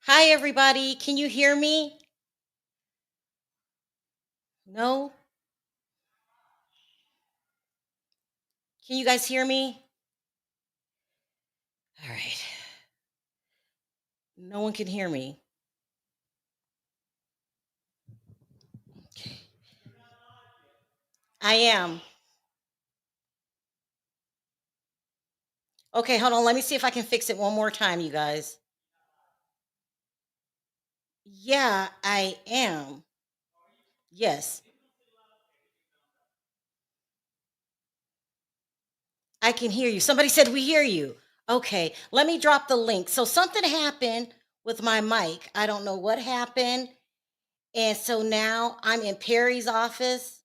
Hi, everybody. Can you hear me? No? Can you guys hear me? All right. No one can hear me. Okay. I am. Okay, hold on. Let me see if I can fix it one more time, you guys. Yeah, I am. Yes, I can hear you. Somebody said we hear you. Okay, let me drop the link. So something happened with my mic. I don't know what happened. And so now I'm in Perry's office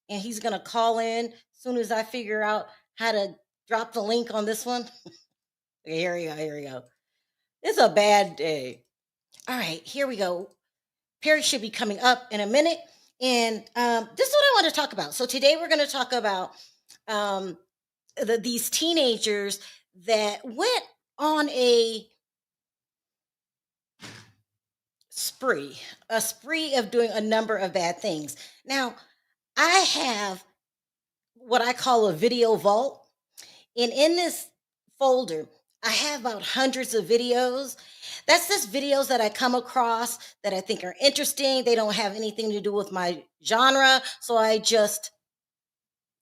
and he's going to call in as soon as I figure out how to drop the link on this one. Okay, here we go. Here we go. It's a bad day. All right, here we go. Perry should be coming up in a minute. And this is what I want to talk about. So today we're going to talk about um, these teenagers that went on spree, a spree of doing a number of bad things. Now, I have what I call a video vault. And in this folder, I have about hundreds of videos. That's just videos that I come across that I think are interesting. They don't have anything to do with my genre. So I just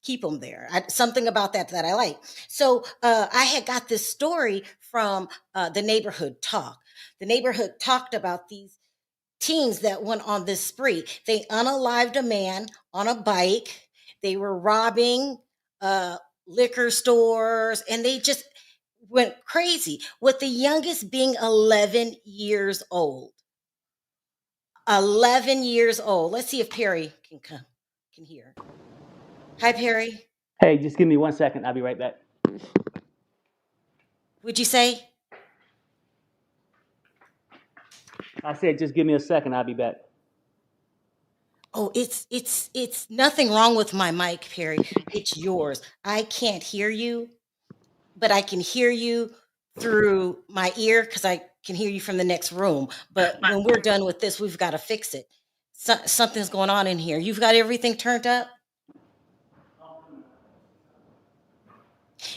keep them there. Something about that I like. So I had got this story from the neighborhood talk. The neighborhood talked about these teens that went on this spree. They unalived a man on a bike. They were robbing uh, liquor stores, and they just went crazy. With the youngest being 11 years old. 11 years old. Let's see if Perry can come, can hear. Hi, Perry. Hey, just give me 1 second. I'll be right back. Would you say? I said, just give me a second. I'll be back. Oh, it's nothing wrong with my mic, Perry. It's yours. I can't hear you, but I can hear you through my ear because I can hear you from the next room. But when we're done with this, we've got to fix it. Something's going on in here. You've got everything turned up?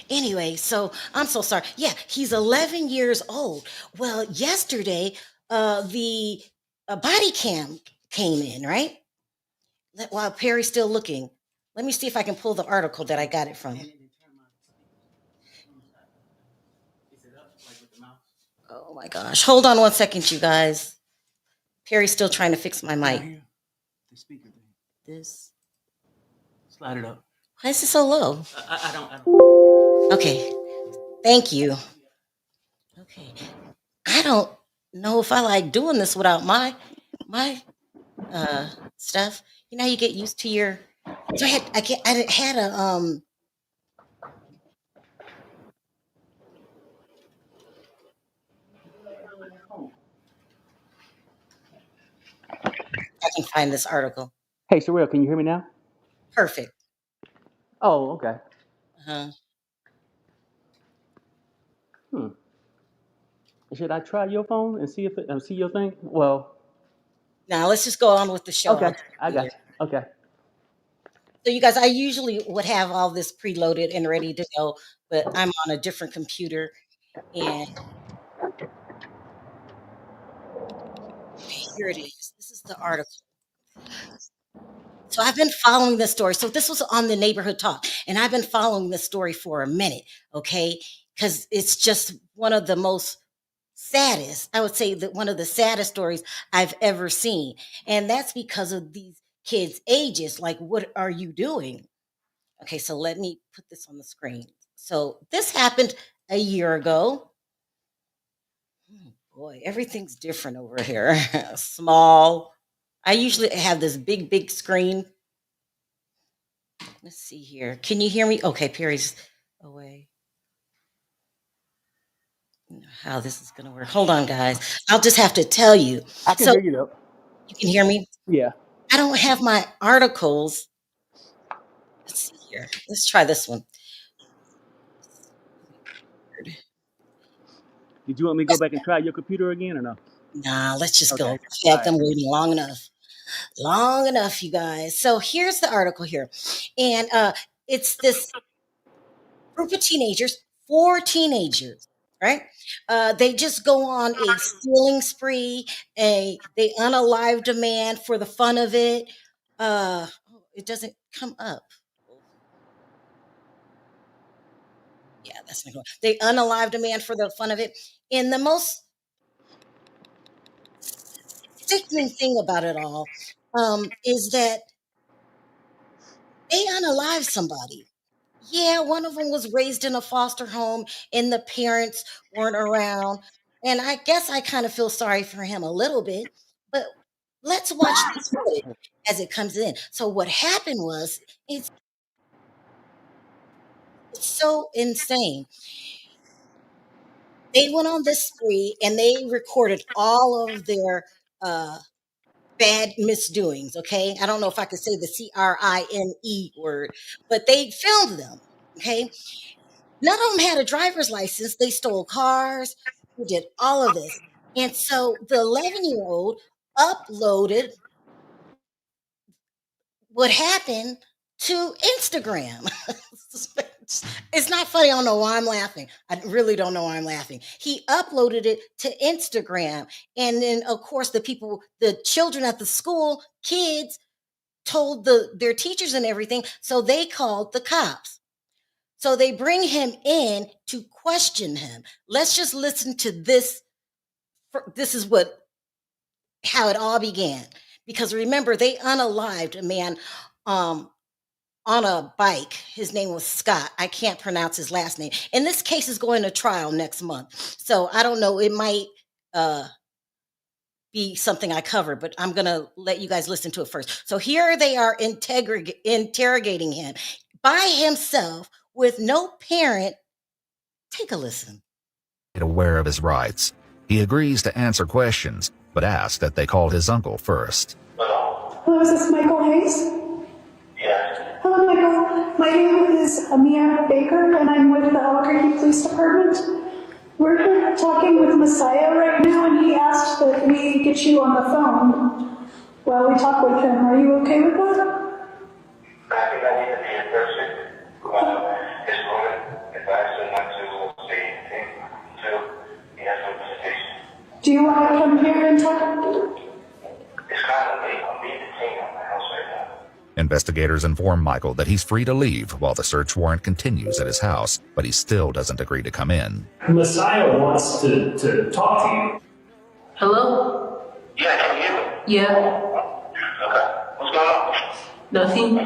Anyway, so I'm so sorry. Yeah, he's 11 years old. Well, yesterday, the body cam came in, right? While Perry's still looking. Let me see if I can pull the article that I got it from. Oh my gosh. Hold on 1 second, you guys. Perry's still trying to fix my mic. The speaker thing. This. Slide it up. Why is it so low? I don't. Okay. Thank you. Okay. I don't know if I like doing this without my stuff. You know, you get used to your. So I had a I can find this article. Hey, Sharrell, can you hear me now? Perfect. Oh, okay. Uh-huh. Hmm. Should I try your phone and see if see your thing? Well, Now let's just go on with the show. I'll okay. just I be here. got you. Okay. So you guys, I usually would have all this preloaded and ready to go, but I'm on a different computer. And here it is. This is the article. So I've been following this story. So this was on the neighborhood talk, and I've been following this story for a minute, okay? Because it's just one of the most saddest, I would say that one of the saddest stories I've ever seen. And that's because of these kids' ages. Like, what are you doing? Okay, so let me put this on the screen. So this happened a year ago. Oh, boy, everything's different over here. Small. I usually have this big screen. Let's see here. Can you hear me? Okay, Perry's away. How this is going to work. Hold on, guys. I'll just have to tell you. I can So hear you though. you can hear me? Yeah. I don't have my articles. Let's see here. Let's try this one. Did you want me to go back and try your computer again or no? Nah, let's just Okay. go. All Had right. them waiting long enough. Long enough, you guys. So here's the article here. And it's this group of teenagers, four teenagers, right? They just go on a stealing spree. They unalive a man for the fun of it. It doesn't come up. Yeah, that's not going. They unalived a man for the fun of it. And the most sickening thing about it all is that they unalived somebody. Yeah, one of them was raised in a foster home and the parents weren't around. And I guess I kind of feel sorry for him a little bit, but let's watch this footage as it comes in. So what happened was it's so insane. They went on this spree and they recorded all of their uh bad misdoings, okay? I don't know if I could say the CRINE word, but they filmed them, okay? None of them had a driver's license. They stole cars. They did all of this. And so the 11-year-old uploaded what happened to Instagram. It's not funny. I don't know why I'm laughing. I really don't know why I'm laughing. He uploaded it to Instagram. And then, of course, the children at the school, kids, told their teachers and everything. So they called the cops. So they bring him in to question him. Let's just listen to this. This is how it all began. Because remember, they unalived a man on a bike. His name was Scott. I can't pronounce his last name. And this case is going to trial next month. So I don't know. It might be something I cover, but I'm going to let you guys listen to it first. So here they are interrogating him by himself with no parent. Take a listen. Aware of his rights, he agrees to answer questions, but asks that they call his uncle first. Hello, is this Michael Hayes? Yes. Hello, Michael. My name is Amia Baker, and I'm with the Albuquerque Police Department. We're here talking with Messiah right now, and he asked that we get you on the phone while we talk with him. Are you okay with that? I think I need to be in person. His woman advised him not to say anything until he has some visitation. Do you want to come here and talk? It's kind of late. I'm being detained at my house right now. Investigators inform Michael that he's free to leave while the search warrant continues at his house, but he still doesn't agree to come in. Messiah wants to talk to you. Hello? Yeah, can you hear me? Yeah. Okay. What's going on? Nothing?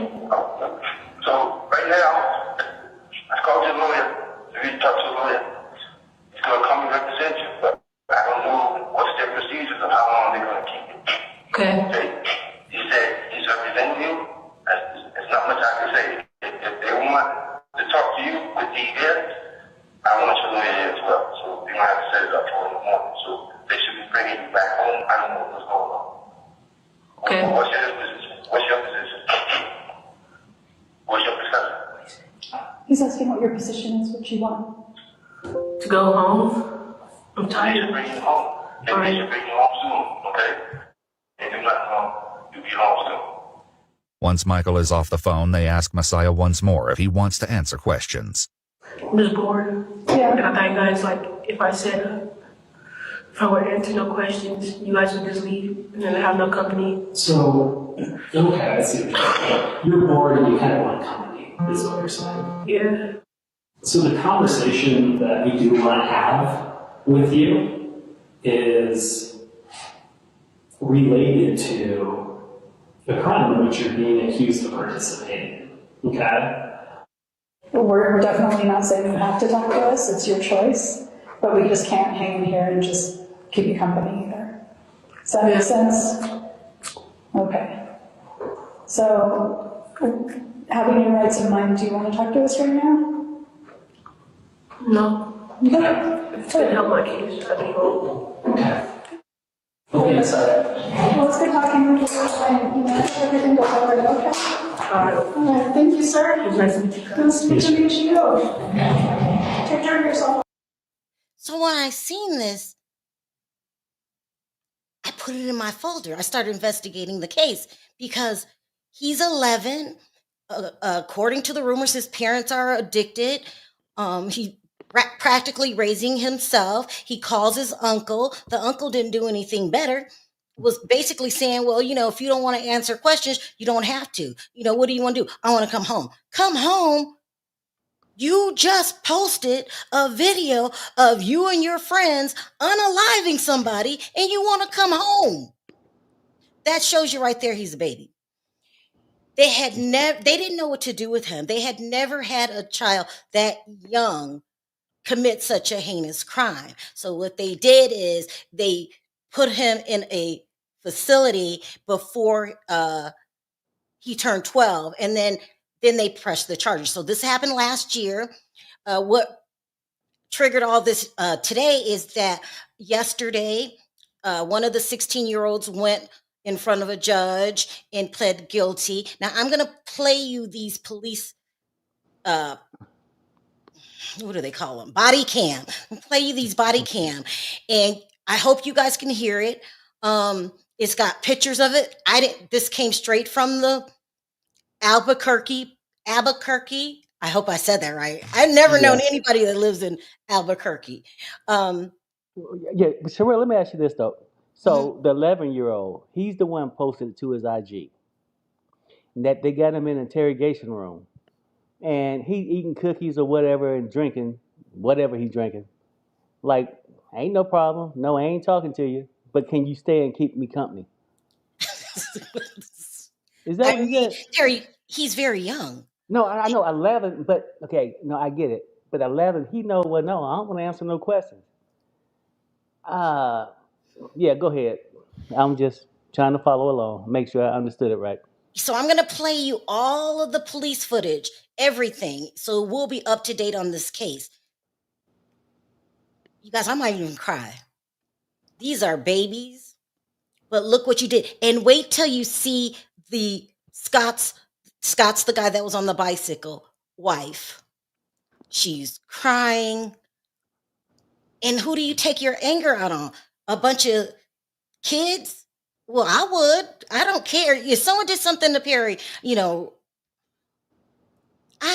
So, right now, I called your lawyer. You need to talk to a lawyer. He's going to come and represent you, but I don't know what's their procedures of how long they're going to keep you. Okay. He said he's representing you. There's not much I can say. If they want to talk to you with the evidence, I want your lawyer here as well. So they might have to set it up for in the morning. So they should be bringing you back home. I don't know what's going on. Okay. What's your position? What's your position? What's your position? He's asking what your position is, what you want. To go home? I'm They should tired. bring you home. They should bring you home soon, okay? If you're not home, you'll be home soon. Once Michael is off the phone, they ask Messiah once more if he wants to answer questions. I'm just bored. Yeah. And I thought you guys, like, if I would answer no questions, you guys would just leave and then have no company. So, okay, I see. You're bored and you kind of want company, is what you're saying. Yeah. So the conversation that we do want to have with you is related to the crime in which you're being accused of participating in, okay? We're definitely not saying you have to talk to us, it's your choice, but we just can't hang in here and just keep you company either. Does that make sense? Okay. So, having your rights in mind, do you want to talk to us right now? No. Okay. It's gonna help my case. I'd be home. Okay. Okay, sorry. Well, it's good talking with you, and everything goes over, okay? Alright. All right, thank you, sir. It's nice to meet you guys. Nice to meet you. Take care of yourself. So when I seen this, I put it in my folder. I started investigating the case because he's 11. According to the rumors, his parents are addicted. He practically raising himself. He calls his uncle. The uncle didn't do anything better. Was basically saying, well, if you don't want to answer questions, you don't have to. What do you want to do? I want to come home. Come home. You just posted a video of you and your friends unaliving somebody and you want to come home. That shows you right there he's a baby. They didn't know what to do with him. They had never had a child that young commit such a heinous crime. So what they did is they put him in a facility before he turned 12, and then they pressed the charges. So this happened last year. What triggered all this today is that yesterday, one of the 16-year-olds went in front of a judge and pled guilty. Now I'm going to play you these police, what do they call them? Body cam. I'll play you these body cam, and I hope you guys can hear it. It's got pictures of it. This came straight from the Albuquerque. I hope I said that right. I've never known anybody that lives in Albuquerque. Yeah, but Sharrell, let me ask you this though. So the 11-year-old, he's the one posted it to his IG. That they got him in an interrogation room, and he eating cookies or whatever and drinking whatever he's drinking. Like, ain't no problem. No, I ain't talking to you. But can you stay and keep me company? Is that what he said? Terry, he's very young. No, I know 11, but okay, no, I get it. But 11, he know. Well, no, I don't want to answer no questions. Yeah, go ahead. I'm just trying to follow along, make sure I understood it right. So I'm going to play you all of the police footage, everything. So we'll be up to date on this case. You guys, I might even cry. These are babies, but look what you did. And wait till you see the Scott's the guy that was on the bicycle, wife. She's crying. And who do you take your anger out on? A bunch of kids? Well, I would. I don't care. If someone did something to Perry, I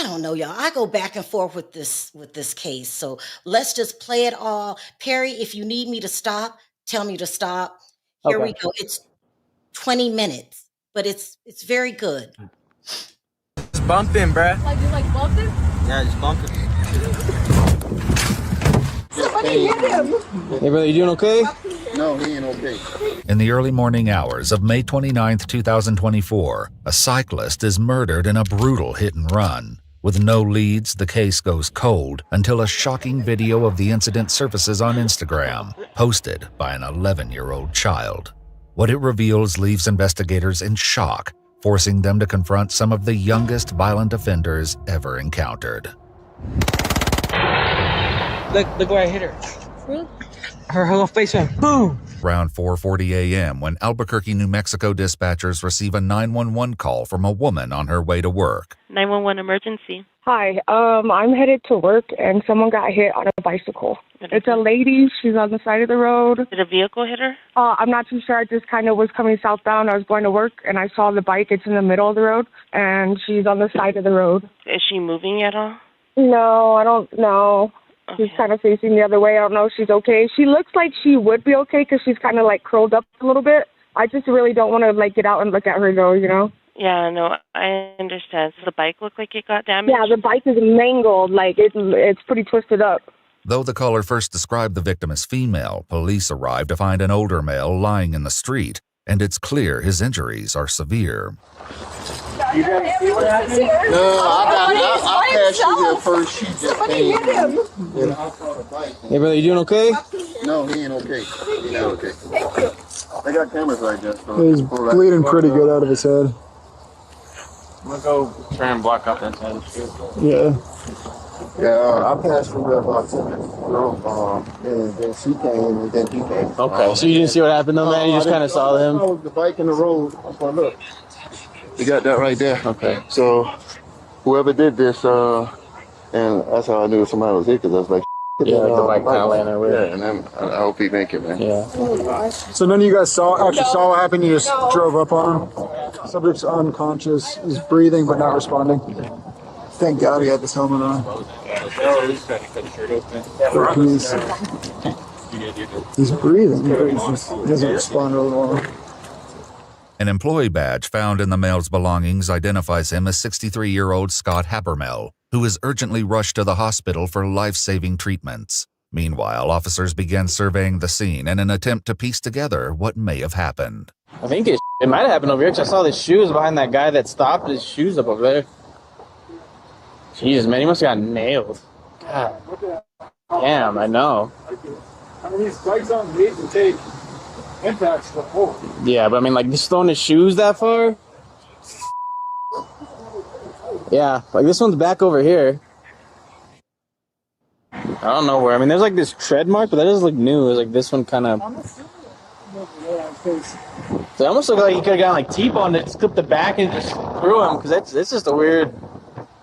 don't know, y'all. I go back and forth with this case. So let's just play it all. Perry, if you need me to stop, tell me to stop. Here we go. It's 20 minutes, but it's very good. Just bumping, bruh. Like, you like bumping? Yeah, just bumping. Somebody hit him. Hey, brother, you doing okay? No, he ain't okay. In the early morning hours of May 29, 2024, a cyclist is murdered in a brutal hit and run. With no leads, the case goes cold until a shocking video of the incident surfaces on Instagram, posted by an 11-year-old child. What it reveals leaves investigators in shock, forcing them to confront some of the youngest violent offenders ever encountered. Look where I hit her. Her whole face went boom. Around 4:40 a.m. when Albuquerque, New Mexico dispatchers receive a 911 call from a woman on her way to work. 911 emergency. Hi, I'm headed to work and someone got hit on a bicycle. It's a lady. She's on the side of the road. Did a vehicle hit her? I'm not too sure. I just kind of was coming southbound. I was going to work and I saw the bike. It's in the middle of the road and she's on the side of the road. Is she moving at all? No, I don't know. Okay. She's kind of facing the other way. I don't know if she's okay. She looks like she would be okay because she's kind of like curled up a little bit. I just really don't want to like get out and look at her though, Yeah, no, I understand. So the bike looked like it got damaged? Yeah, the bike is mangled. Like it's pretty twisted up. Though the caller first described the victim as female, police arrived to find an older male lying in the street, and it's clear his injuries are severe. You didn't see what happened? No, I passed you there first. She just came. Hey, brother, you doing okay? No, he ain't okay. He not okay. They got cameras right there. So he's bleeding pretty good out of his head. I'm gonna go try and block up that side of the street. Yeah. Yeah, I passed through there about 10 minutes ago, and then she came, and then he came. Okay, so you didn't see what happened though, man? You just kind of saw him? I was the bike in the road. Oh, look. You got that right there. Okay. So, whoever did this, and that's how I knew somebody was here, because I was like, Yeah, like the bike kind of laying there with. Yeah, and then I hope he make it, man. Yeah. So none of you guys saw what happened? You just drove up on him? Subject's unconscious. He's breathing but not responding. Thank God he had this helmet on. He's breathing, but he doesn't respond really well. An employee badge found in the male's belongings identifies him as 63-year-old Scott Habermehl, who is urgently rushed to the hospital for life-saving treatments. Meanwhile, officers began surveying the scene in an attempt to piece together what may have happened. I think it might have happened over here because I saw the shoes behind that guy that stopped his shoes up over there. Jesus, man, he must have got nailed. God. Damn, I know. I mean, these bikes aren't made to take impacts to the floor. Yeah, but I mean, like, just throwing his shoes that far? Yeah, like this one's back over here. I don't know where. I mean, there's like this tread mark, but that doesn't look new. It's like this one kind of. So it almost looked like he could have gotten like T-boned it, just clipped the back and just threw him, because it's just a weird.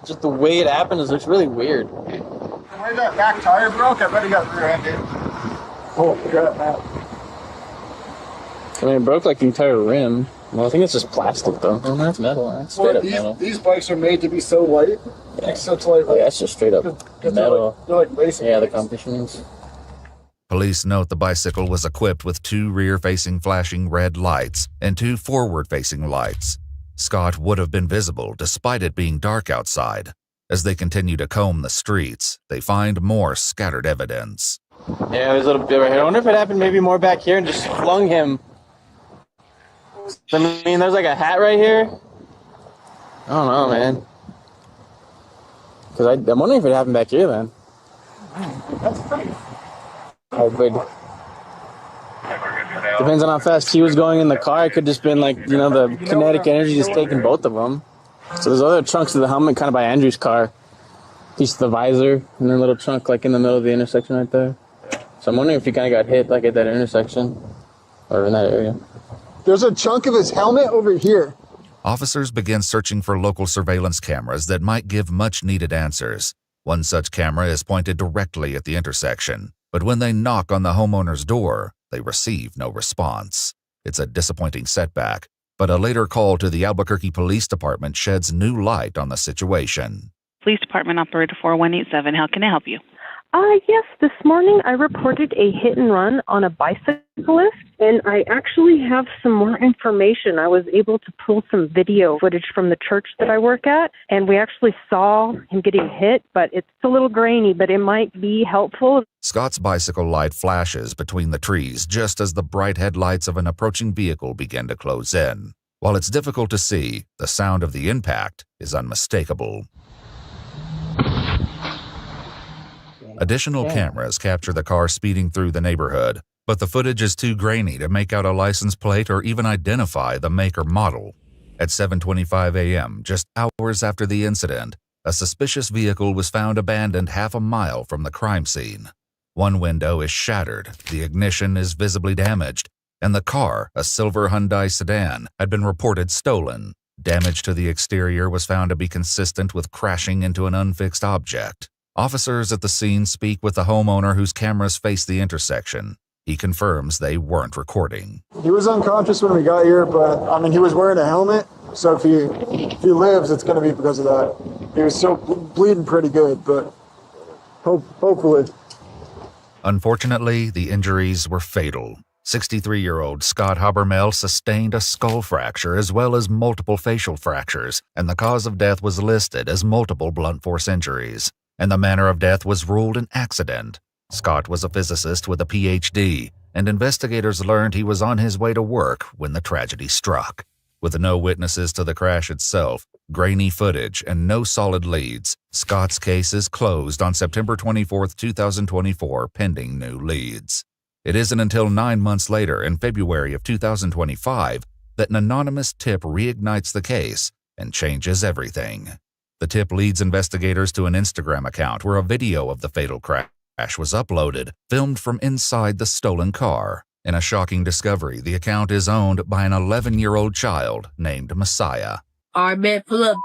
Just the way it happened is looks really weird. Where's that back tire broke? I bet he got rear-ended. Oh, crap, man. I mean, it broke like the entire rim. Well, I think it's just plastic, though. Oh, that's metal. That's straight up metal. These bikes are made to be so light. Yeah. Such light. Oh, yeah, that's just straight up metal. They're like racing. Yeah, the competitions. Police note the bicycle was equipped with 2 rear-facing flashing red lights and 2 forward-facing lights. Scott would have been visible despite it being dark outside. As they continue to comb the streets, they find more scattered evidence. Yeah, there's a little bit right here. I wonder if it happened maybe more back here and just flung him. I mean, there's like a hat right here. I don't know, man. Because I'm wondering if it happened back here then. That's pretty. How big? Depends on how fast he was going in the car. It could just been like, you know, the kinetic energy just taking both of them. So there's other chunks of the helmet kind of by Andrew's car. Piece of the visor and then a little chunk like in the middle of the intersection right there. So I'm wondering if he kind of got hit like at that intersection or in that area. There's a chunk of his helmet over here. Officers begin searching for local surveillance cameras that might give much-needed answers. One such camera is pointed directly at the intersection, but when they knock on the homeowner's door, they receive no response. It's a disappointing setback, but a later call to the Albuquerque Police Department sheds new light on the situation. Police Department Operator 4187, how can I help you? Yes, this morning I reported a hit and run on a bicyclist, and I actually have some more information. I was able to pull some video footage from the church that I work at, and we actually saw him getting hit, but it's a little grainy, but it might be helpful. Scott's bicycle light flashes between the trees just as the bright headlights of an approaching vehicle begin to close in. While it's difficult to see, the sound of the impact is unmistakable. Additional cameras capture the car speeding through the neighborhood, but the footage is too grainy to make out a license plate or even identify the make or model. At 7:25 a.m., just hours after the incident, a suspicious vehicle was found abandoned half a mile from the crime scene. One window is shattered, the ignition is visibly damaged, and the car, a silver Hyundai sedan, had been reported stolen. Damage to the exterior was found to be consistent with crashing into an unfixed object. Officers at the scene speak with the homeowner whose cameras face the intersection. He confirms they weren't recording. He was unconscious when we got here, but I mean, he was wearing a helmet. So if he lives, it's going to be because of that. He was still bleeding pretty good, but hopefully. Unfortunately, the injuries were fatal. 63-year-old Scott Habermehl sustained a skull fracture as well as multiple facial fractures, and the cause of death was listed as multiple blunt force injuries. And the manner of death was ruled an accident. Scott was a physicist with a PhD, and investigators learned he was on his way to work when the tragedy struck. With no witnesses to the crash itself, grainy footage, and no solid leads, Scott's case is closed on September 24, 2024, pending new leads. It isn't until 9 months later, in February of 2025, that an anonymous tip reignites the case and changes everything. The tip leads investigators to an Instagram account where a video of the fatal crash was uploaded, filmed from inside the stolen car. In a shocking discovery, the account is owned by an 11-year-old child named Messiah. All right, man, pull up.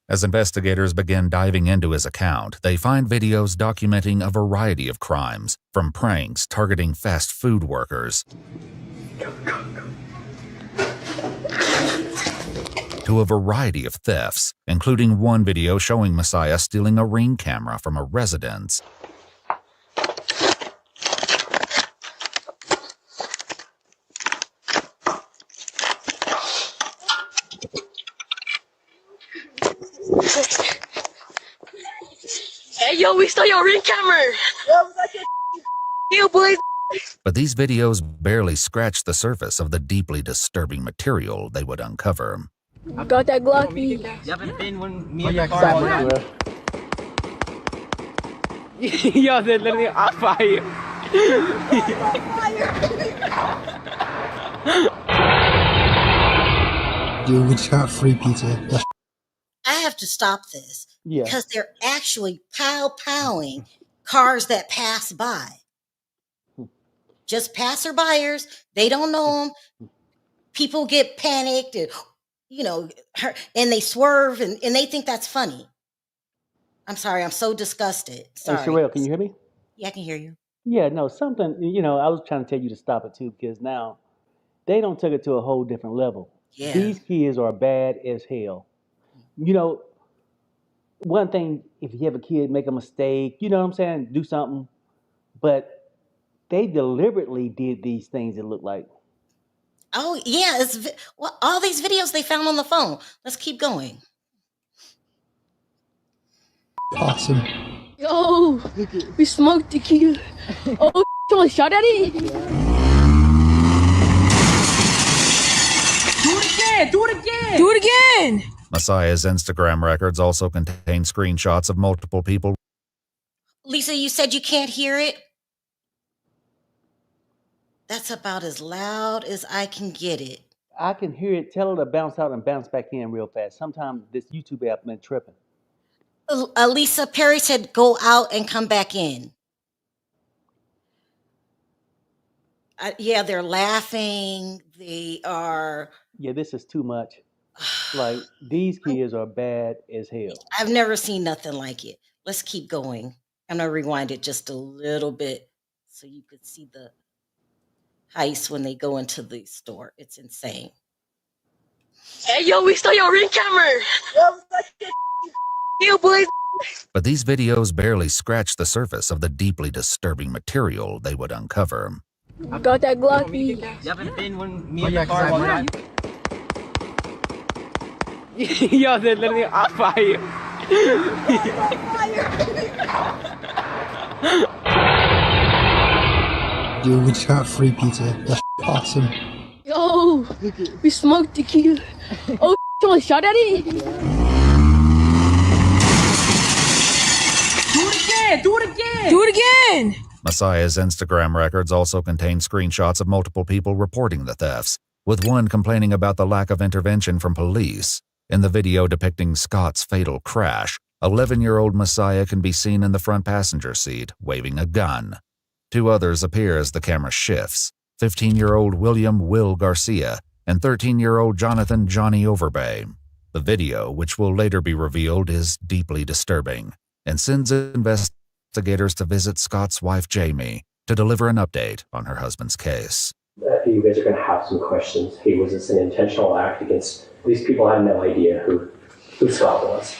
As investigators begin diving into his account, they find videos documenting a variety of crimes, from pranks targeting fast food workers to a variety of thefts, including one video showing Messiah stealing a Ring camera from a residence. Hey, yo, we stole your Ring camera. Yo, boys. But these videos barely scratch the surface of the deeply disturbing material they would uncover. I got that Glocky. You haven't been when me and the car. Yo, they're literally on fire. Dude, we just got free pizza. I have to stop this Yeah. because they're actually pow-powing cars that pass by. Just passerbyers, they don't know them. People get panicked and, and they swerve and they think that's funny. I'm sorry, I'm so disgusted. Sorry. Hey, Sharrell, can you hear me? Yeah, I can hear you. Yeah, no, something, I was trying to tell you to stop it too, because now they don't take it to a whole different level. Yeah. These kids are bad as hell. One thing, if you have a kid make a mistake, you know what I'm saying, do something, but they deliberately did these things, it looked like. Oh, yeah. All these videos they found on the phone. Let's keep going. Awesome. Yo, we smoked tequila. Oh, you want a shot at it? Do it again! Do it again! Do it again! Messiah's Instagram records also contain screenshots of multiple people. Lisa, you said you can't hear it? That's about as loud as I can get it. I can hear it. Tell her to bounce out and bounce back in real fast. Sometimes this YouTube app been tripping. Lisa, Perry said go out and come back in. Yeah, they're laughing. They are... Yeah, this is too much. Like, these kids are bad as hell. I've never seen nothing like it. Let's keep going. I'm going to rewind it just a little bit so you could see the heist when they go into the store. It's insane. Hey, yo, we stole your Ring camera. Yo, boys. But these videos barely scratch the surface of the deeply disturbing material they would uncover. I got that Glocky. You haven't been when me and the car. Yo, they're literally on fire. Dude, we just got free pizza. That's awesome. Yo, we smoked tequila. Oh, you want a shot at it? Do it again! Do it again! Do it again! Messiah's Instagram records also contain screenshots of multiple people reporting the thefts, with one complaining about the lack of intervention from police. In the video depicting Scott's fatal crash, 11-year-old Messiah can be seen in the front passenger seat, waving a gun. Two others appear as the camera shifts, 15-year-old William Will Garcia and 13-year-old Jonathan Johnny Overbay. The video, which will later be revealed, is deeply disturbing and sends investigators to visit Scott's wife, Jamie, to deliver an update on her husband's case. You guys are going to have some questions. Hey, was this an intentional act against... These people had no idea who Scott was.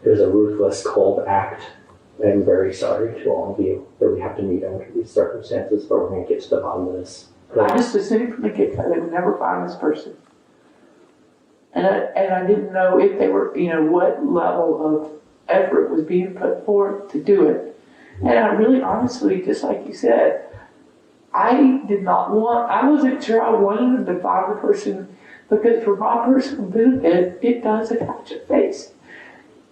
It was a ruthless, cold act. I'm very sorry to all of you that we have to meet under these circumstances, but we're going to get to the bottom of this. I just assumed from the get-go they would never find this person. And I didn't know if they were, what level of effort was being put forth to do it. And I really honestly, just like you said, I wasn't sure I wanted them to find the person, because for my personal benefit, it does attach a face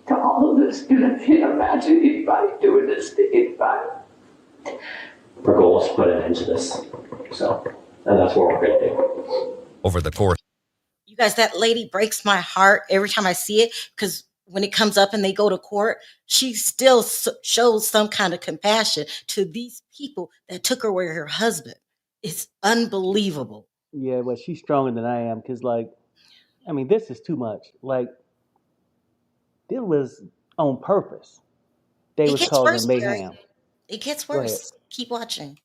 to all of this. And I can't imagine anybody doing this to anybody. Our goal is to put an end to this. And that's what we're going to do. Over the course... You guys, that lady breaks my heart every time I see it, because when it comes up and they go to court, she still shows some kind of compassion to these people that took her away her husband. It's unbelievable. Yeah, well, she's stronger than I am, because, this is too much. It was on purpose. They It was gets worse, causing Jerry. mayhem. It gets Go ahead. worse. Keep watching.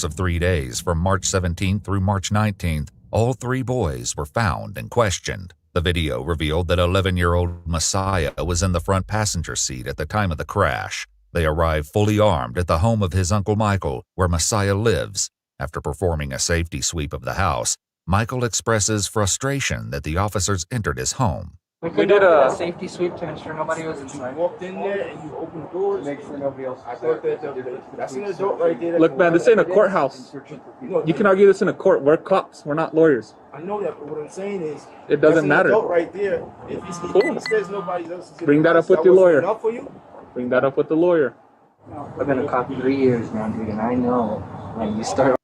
Of 3 days, from March 17th through March 19th, all 3 boys were found and questioned. The video revealed that 11-year-old Messiah was in the front passenger seat at the time of the crash. They arrived fully armed at the home of his Uncle Michael, where Messiah lives. After performing a safety sweep of the house, Michael expresses frustration that the officers entered his home. We did a safety sweep to ensure nobody was inside. You walked in there and you opened the doors. Make sure nobody else. I thought that's an adult right there. Look, man, this ain't a courthouse. You can argue this in a court. We're cops. We're not lawyers. I know that, but what I'm saying is, it doesn't matter. Adult right there. If he says nobody else is bring that up with your lawyer. Enough for you? Bring that up with the lawyer. I've been a cop 3 years now, dude, and I know when you start.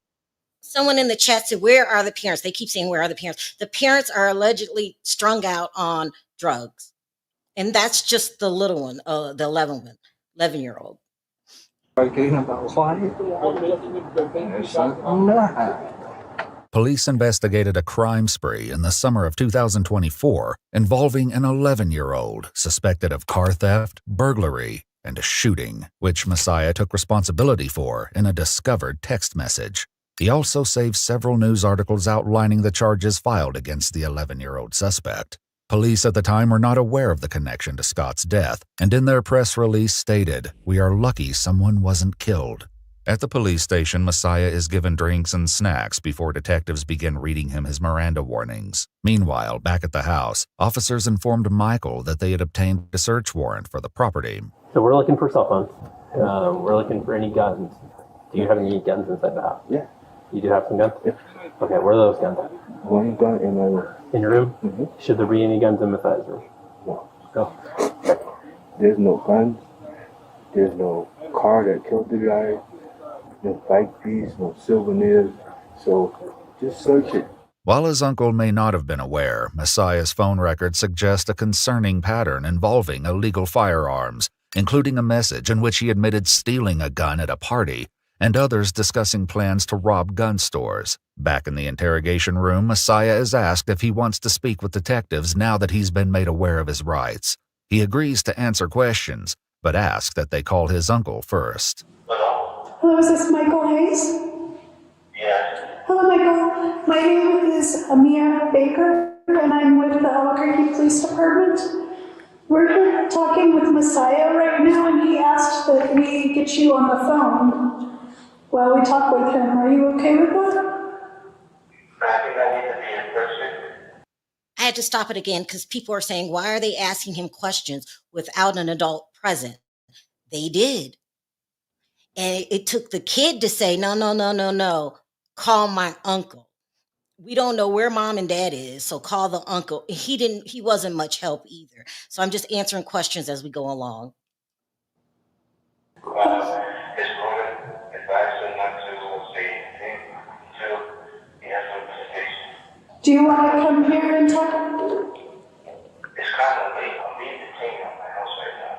Someone in the chat said, where are the parents? They keep saying, where are the parents? The parents are allegedly strung out on drugs. And that's just the little one, the 11-year-old. Police investigated a crime spree in the summer of 2024 involving an 11-year-old suspected of car theft, burglary, and a shooting, which Messiah took responsibility for in a discovered text message. He also saved several news articles outlining the charges filed against the 11-year-old suspect. Police at the time were not aware of the connection to Scott's death, and in their press release stated, "We are lucky someone wasn't killed." At the police station, Messiah is given drinks and snacks before detectives begin reading him his Miranda warnings. Meanwhile, back at the house, officers informed Michael that they had obtained a search warrant for the property. So we're looking for cell phones. We're looking for any guns. Do you have any guns inside the house? Yeah. You do have some guns? Yeah. Okay, where are those guns at? One gun in my room. In your room? Mm-hmm. Should there be any guns in Messiah's room? No. Go. There's no guns. There's no car that killed the guy. No bike piece, no souvenirs. So just search it. While his uncle may not have been aware, Messiah's phone records suggest a concerning pattern involving illegal firearms, including a message in which he admitted stealing a gun at a party, and others discussing plans to rob gun stores. Back in the interrogation room, Messiah is asked if he wants to speak with detectives now that he's been made aware of his rights. He agrees to answer questions, but asks that they call his uncle first. Hello, is this Michael Hayes? Yes. Hello, Michael. My name is Amia Baker, and I'm with the Albuquerque Police Department. We're here talking with Messiah right now, and he asked that we get you on the phone while we talk with him. Are you okay with that? I think I need to be in person. I had to stop it again because people are saying, why are they asking him questions without an adult present? They did. And it took the kid to say, no, call my uncle. We don't know where mom and dad is, so call the uncle. He wasn't much help either. So I'm just answering questions as we go along. His brother advised him not to say anything until he has a visitation. Do you want to come here and talk? It's kind of late. I'm being detained at my house right now.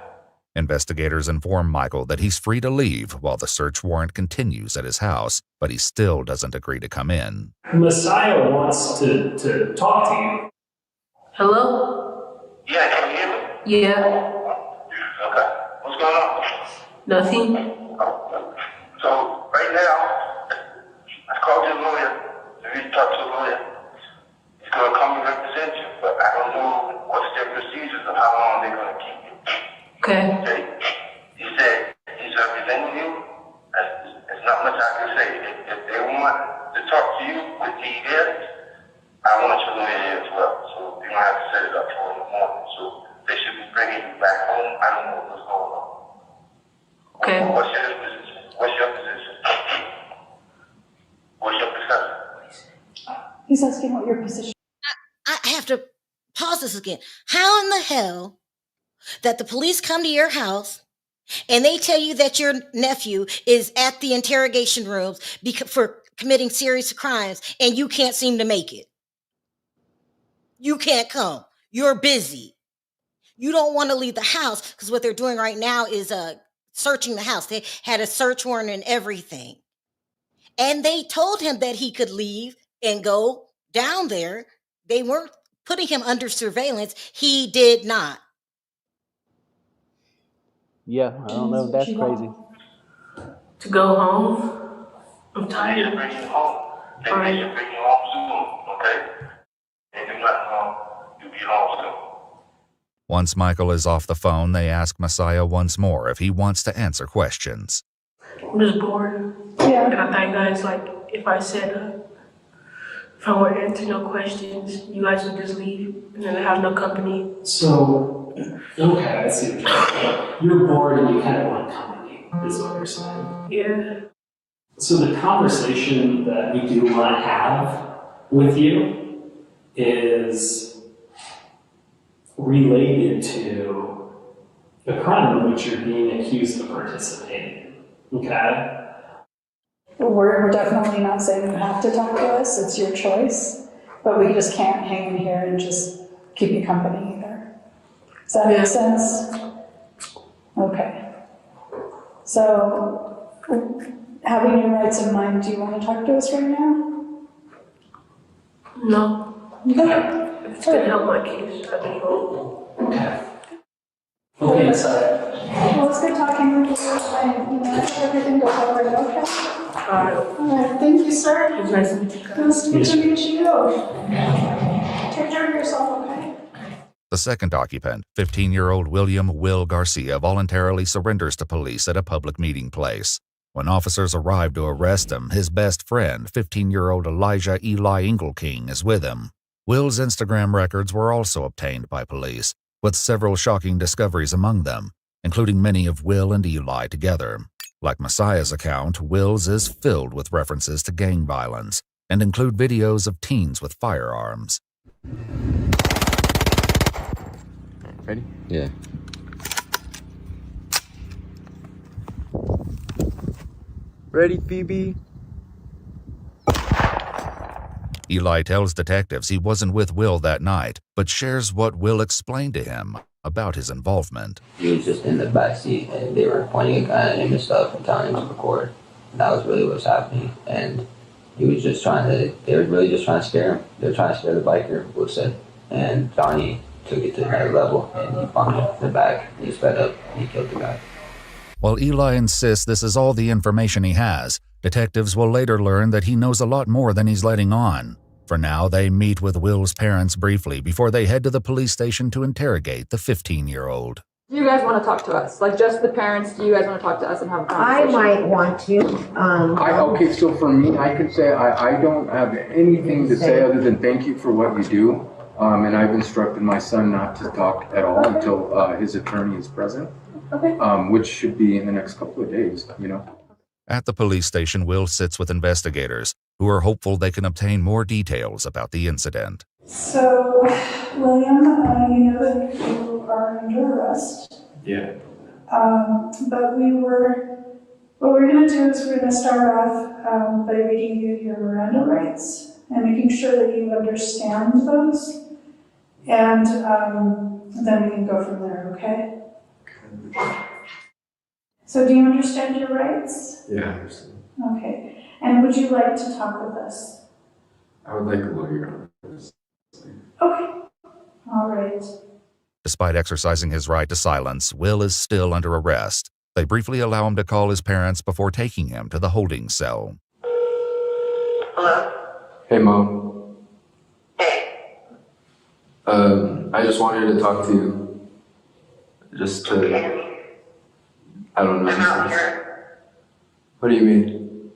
Investigators inform Michael that he's free to leave while the search warrant continues at his house, but he still doesn't agree to come in. Messiah wants to talk to you. Hello? Yeah, can you hear me? Yeah. Okay. What's going on? Nothing? So, right now, I called your lawyer. If you talk to a lawyer, he's going to come and represent you, but I don't know what's their procedures of how long they're going to keep you. Okay. He said he's representing you. There's not much I can say. If they want to talk to you with the evidence, I want your lawyer here as well. So you're going to have to set it up for in the morning. So they should be bringing you back home. I don't know what's going on. Okay. What's your position? What's your position? What's your position? He's asking what your position. I have to pause this again. How in the hell that the police come to your house and they tell you that your nephew is at the interrogation rooms for committing serious crimes and you can't seem to make it? You can't come. You're busy. You don't want to leave the house because what they're doing right now is searching the house. They had a search warrant and everything. And they told him that he could leave and go down there. They weren't putting him under surveillance. He did not. Yeah, I don't know. That's what That's you crazy. want. To go home. I'm They tired. should bring you home. They should bring you home soon, okay? They do nothing wrong. You'll be home soon. Once Michael is off the phone, they ask Messiah once more if he wants to answer questions. I'm just bored. Yeah. And I think guys, like, if I said, if I were to answer no questions, you guys would just leave and then have no company. So, okay, I see what you're saying. You're bored and you kind of want company, is what you're saying. Yeah. So the conversation that we do want to have with you is related to the crime in which you're being accused of participating in, okay? We're definitely not saying you have to talk to us, it's your choice, but we just can't hang in here and just keep you company either. Does that make sense? Okay. So, having your rights in mind, do you want to talk to us right now? No. Okay. If it's gonna help my case, I just won't. Okay. Okay, sorry. Well, it's good talking with you, and, I hope everything goes all right, okay? All right, thank you, sir. It's nice to meet you guys. Nice to meet you. Take care of yourself, okay? The second occupant, 15-year-old Will Garcia, voluntarily surrenders to police at a public meeting place. When officers arrive to arrest him, his best friend, 15-year-old Eli Engelking, is with him. Will's Instagram records were also obtained by police, with several shocking discoveries among them, including many of Will and Eli together. Like Messiah's account, Will's is filled with references to gang violence and include videos of teens with firearms. Ready? Yeah. Ready, Phoebe? Eli tells detectives he wasn't with Will that night, but shares what Will explained to him about his involvement. He was just in the backseat and they were pointing a gun at him and stuff and telling him to record. That was really what was happening. And he was just they were really just trying to scare him. They were trying to scare the biker, Will said. And Johnny took it to another level and he bumped him in the back. He sped up and he killed the guy. While Eli insists this is all the information he has, detectives will later learn that he knows a lot more than he's letting on. For now, they meet with Will's parents briefly before they head to the police station to interrogate the 15-year-old. Do you guys want to talk to us? Like just the parents, do you guys want to talk to us and have a conversation? I might want to. Okay, so for me, I could say I don't have anything to say other than thank you for what you do. And I've instructed my son not to talk at all until his attorney is present, which should be in the next couple of days, At the police station, Will sits with investigators, who are hopeful they can obtain more details about the incident. So, William, you know that you are under arrest. Yeah. But what we're going to do is we're going to start off by reading you your Miranda rights and making sure that you understand those. And then we can go from there, okay? So do you understand your rights? Yeah, I understand. Okay. And would you like to talk with us? I would like a lawyer on this. Okay. All right. Despite exercising his right to silence, Will is still under arrest. They briefly allow him to call his parents before taking him to the holding cell. Hello? Hey, Mom. Hey. I just wanted to talk to you. Just to... I don't know. I'm out here. What do you mean?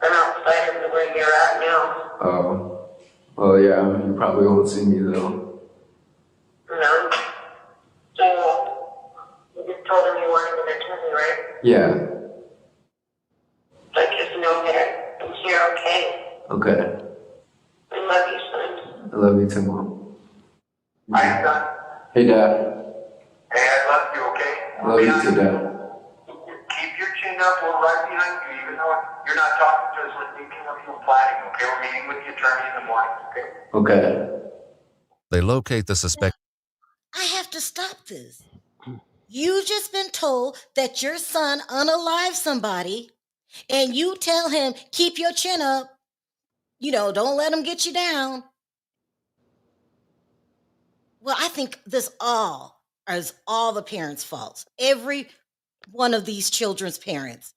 I'm outside of where you're at now. Oh. Well, yeah, you probably won't see me, though. No. So, you just told him you wanted an attorney, right? Yeah. But just know that I'm here, okay? Okay. I love you, son. I love you too, Mom. Bye, son. Hey, Dad. Hey, I love you, okay? I love you too, Dad. Keep your chin up, we're right behind you, even though you're not talking to us, we're thinking of you planning, okay? We're meeting with the attorney in the morning, okay? Okay. They locate the suspect. I have to stop this. You just been told that your son unalived somebody, and you tell him, keep your chin up. Don't let him get you down. Well, I think this is all the parents' faults. Every one of these children's parents.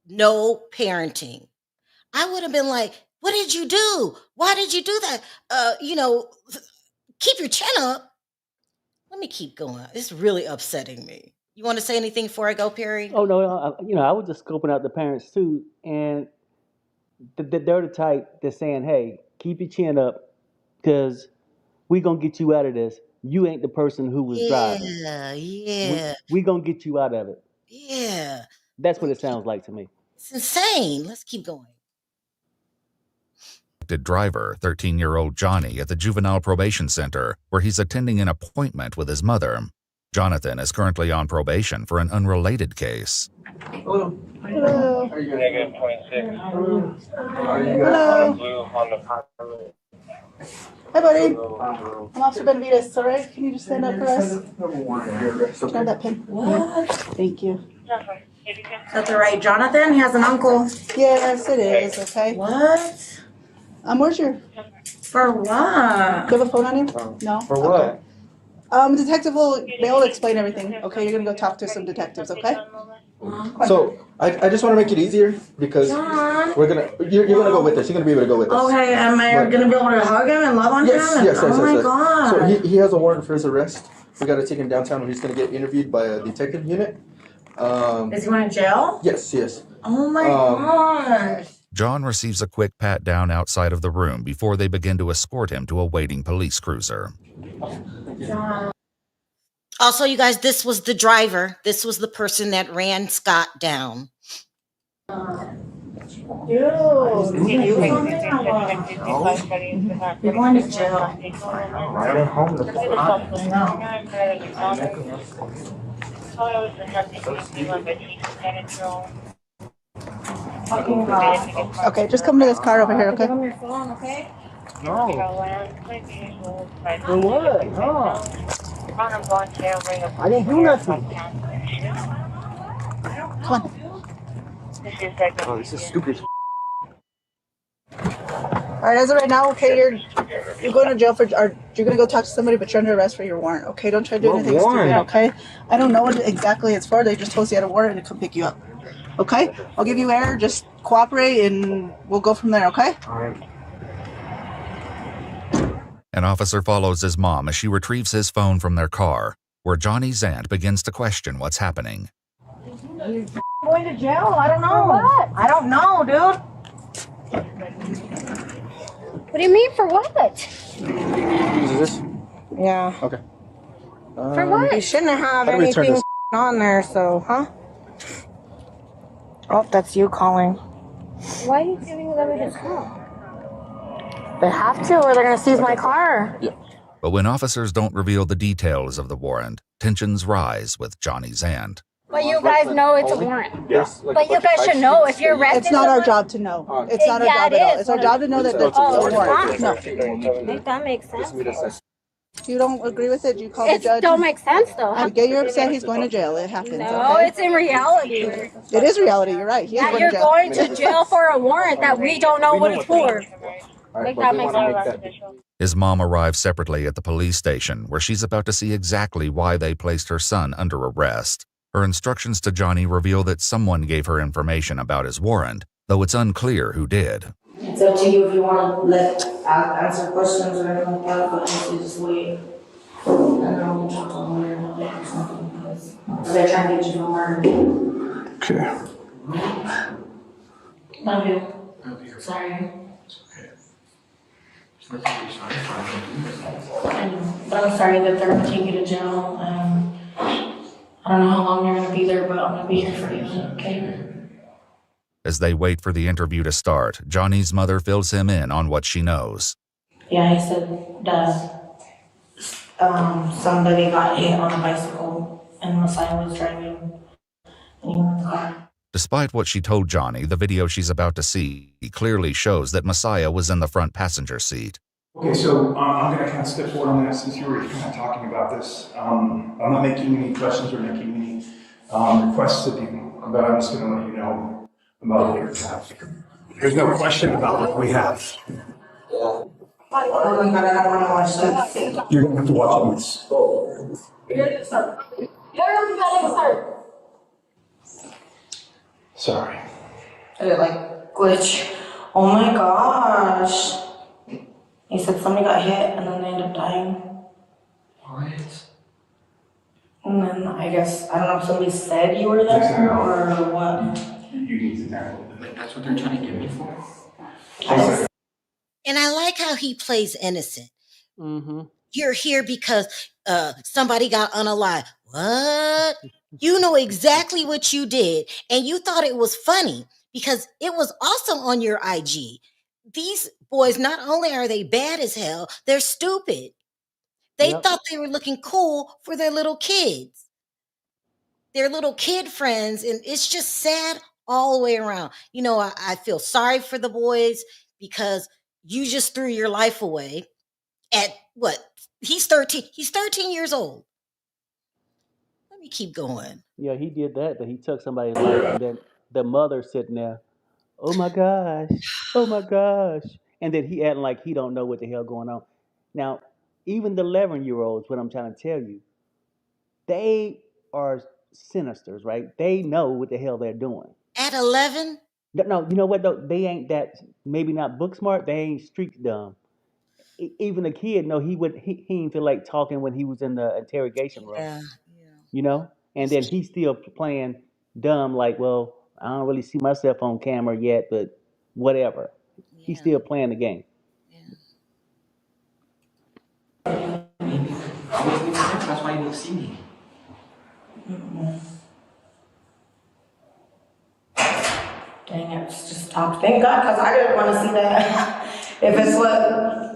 No parenting. I would have been like, what did you do? Why did you do that? Keep your chin up. Let me keep going. It's really upsetting me. You want to say anything before I go, Perry? Oh no, I was just scoping out the parents too, and they're the type that's saying, "Hey, keep your chin up, because we gonna get you out of this. You ain't the person who was driving. Yeah. We gonna get you out of it." Yeah. That's what it sounds like to me. It's insane. Let's keep going. Driver, 13-year-old Johnny, at the Juvenile Probation Center, where he's attending an appointment with his mother. Jonathan is currently on probation for an unrelated case. Hello. Hello. Are you negative 26? Hello. Blue on the pilot. Hi, buddy. I'm Officer Benavides. All right? Can you just stand up for us? Grab that pin. What? Thank you. That's all right. Jonathan, he has an uncle. Yes, it is. Okay. What? Where's your? For what? Do you have a phone on you? No. For what? Detective will be able to explain everything. Okay, you're gonna go talk to some detectives. Okay. So I just want to make it easier because you're gonna go with us. You're gonna be able to go with us. Okay, am I gonna be able to hug him and love on him? Yes. Oh my god. So he has a warrant for his arrest. We got to take him downtown where he's gonna get interviewed by a detective unit. Is he going to jail? Yes. Oh my gosh. John receives a quick pat down outside of the room before they begin to escort him to a waiting police cruiser. Also, you guys, this was the driver. This was the person that ran Scott down. Dude, you're going to jail. Right at home. Okay, just come to this car over here. Okay. Give him your phone, okay? No. For what? No. I didn't do nothing. Come on. Oh, this is stupid. All right, as of right now, okay, you're going to jail for, or you're going to go talk to somebody, but you're under arrest for your warrant. Okay, don't try to do What anything warrant? stupid. Okay, I don't know what exactly it's for. They just told us you had a warrant to come pick you up. Okay, I'll give you air. Just cooperate, and we'll go from there. Okay. All right. An officer follows his mom as she retrieves his phone from their car, where Johnny's aunt begins to question what's happening. Going to jail? I don't know. What? I don't know, dude. What do you mean for what? Is this? Yeah. Okay. For what? You shouldn't have How do we turn anything this? on there, so, huh? Oh, that's you calling. Why are you giving them his call? They have to, or they're gonna seize my car. Yeah. But when officers don't reveal the details of the warrant, tensions rise with Johnny's aunt. But you guys know it's a warrant. Yes. But you guys should know if you're arrested. It's not our job to know. It's not our job at all. It's our job to know that that's a warrant. No. That makes sense. You don't agree with it? You call the It judge? don't make sense though. I get you're upset. He's going to jail. It happens. No, Okay? it's in reality. It is reality. You're right. He is That going you're to jail. going to jail for a warrant that we don't know what it's for. Like that makes sense. His mom arrives separately at the police station, where she's about to see exactly why they placed her son under arrest. Her instructions to Johnny reveal that someone gave her information about his warrant, though it's unclear who did. It's up to you if you want to answer questions or anything like that, but you just wait. And then we'll talk to a lawyer about it or something, because they're trying to get you to murder. Okay. Love you. Sorry. But I'm sorry that they're gonna take you to jail. I don't know how long you're gonna be there, but I'm gonna be here for you, okay? As they wait for the interview to start, Johnny's mother fills him in on what she knows. Yeah, he said that somebody got hit on a bicycle and Messiah was driving and he went in the car. Despite what she told Johnny, the video she's about to see clearly shows that Messiah was in the front passenger seat. Okay, so I'm going to kind of step forward on that since you were kind of talking about this. I'm not making any questions or making any requests of you, but I'm just going to let you know about what we have. There's no question about what we have. Oh my God, I don't want to watch that. You're going to have to watch this. Sorry. Did it like glitch? Oh my gosh. He said somebody got hit and then they ended up dying. What? And then I guess, I don't know if somebody said you were there or what. You need to tackle it. That's what they're trying to get me for? And I like how he plays innocent. Mm-hmm. You're here because somebody got unalive. What? You know exactly what you did, and you thought it was funny because it was also on your IG. These boys, not only are they bad as hell, they're stupid. They thought they were looking cool for their little kids, their little kid friends, and it's just sad all the way around. You know, I feel sorry for the boys because you just threw your life away at what? He's 13. He's 13 years old. Let me keep going. Yeah, he did that, but he took somebody's life, and then the mother sitting there, oh my gosh, oh my gosh, and then he acting like he don't know what the hell going on. Now, even the 11-year-olds, what I'm trying to tell you, they are sinisters, right? They know what the hell they're doing. At 11? No, you know what though? They ain't that, maybe not book smart. They ain't street dumb. Even a kid know he ain't feel like talking when he was in the interrogation room. Yeah. You know, and then he's still playing dumb, like, well, I don't really see myself on camera yet, but whatever. He's still playing the game. That's why you didn't see me. Dang it, just stopped. Thank God, because I didn't want to see that. If it's what,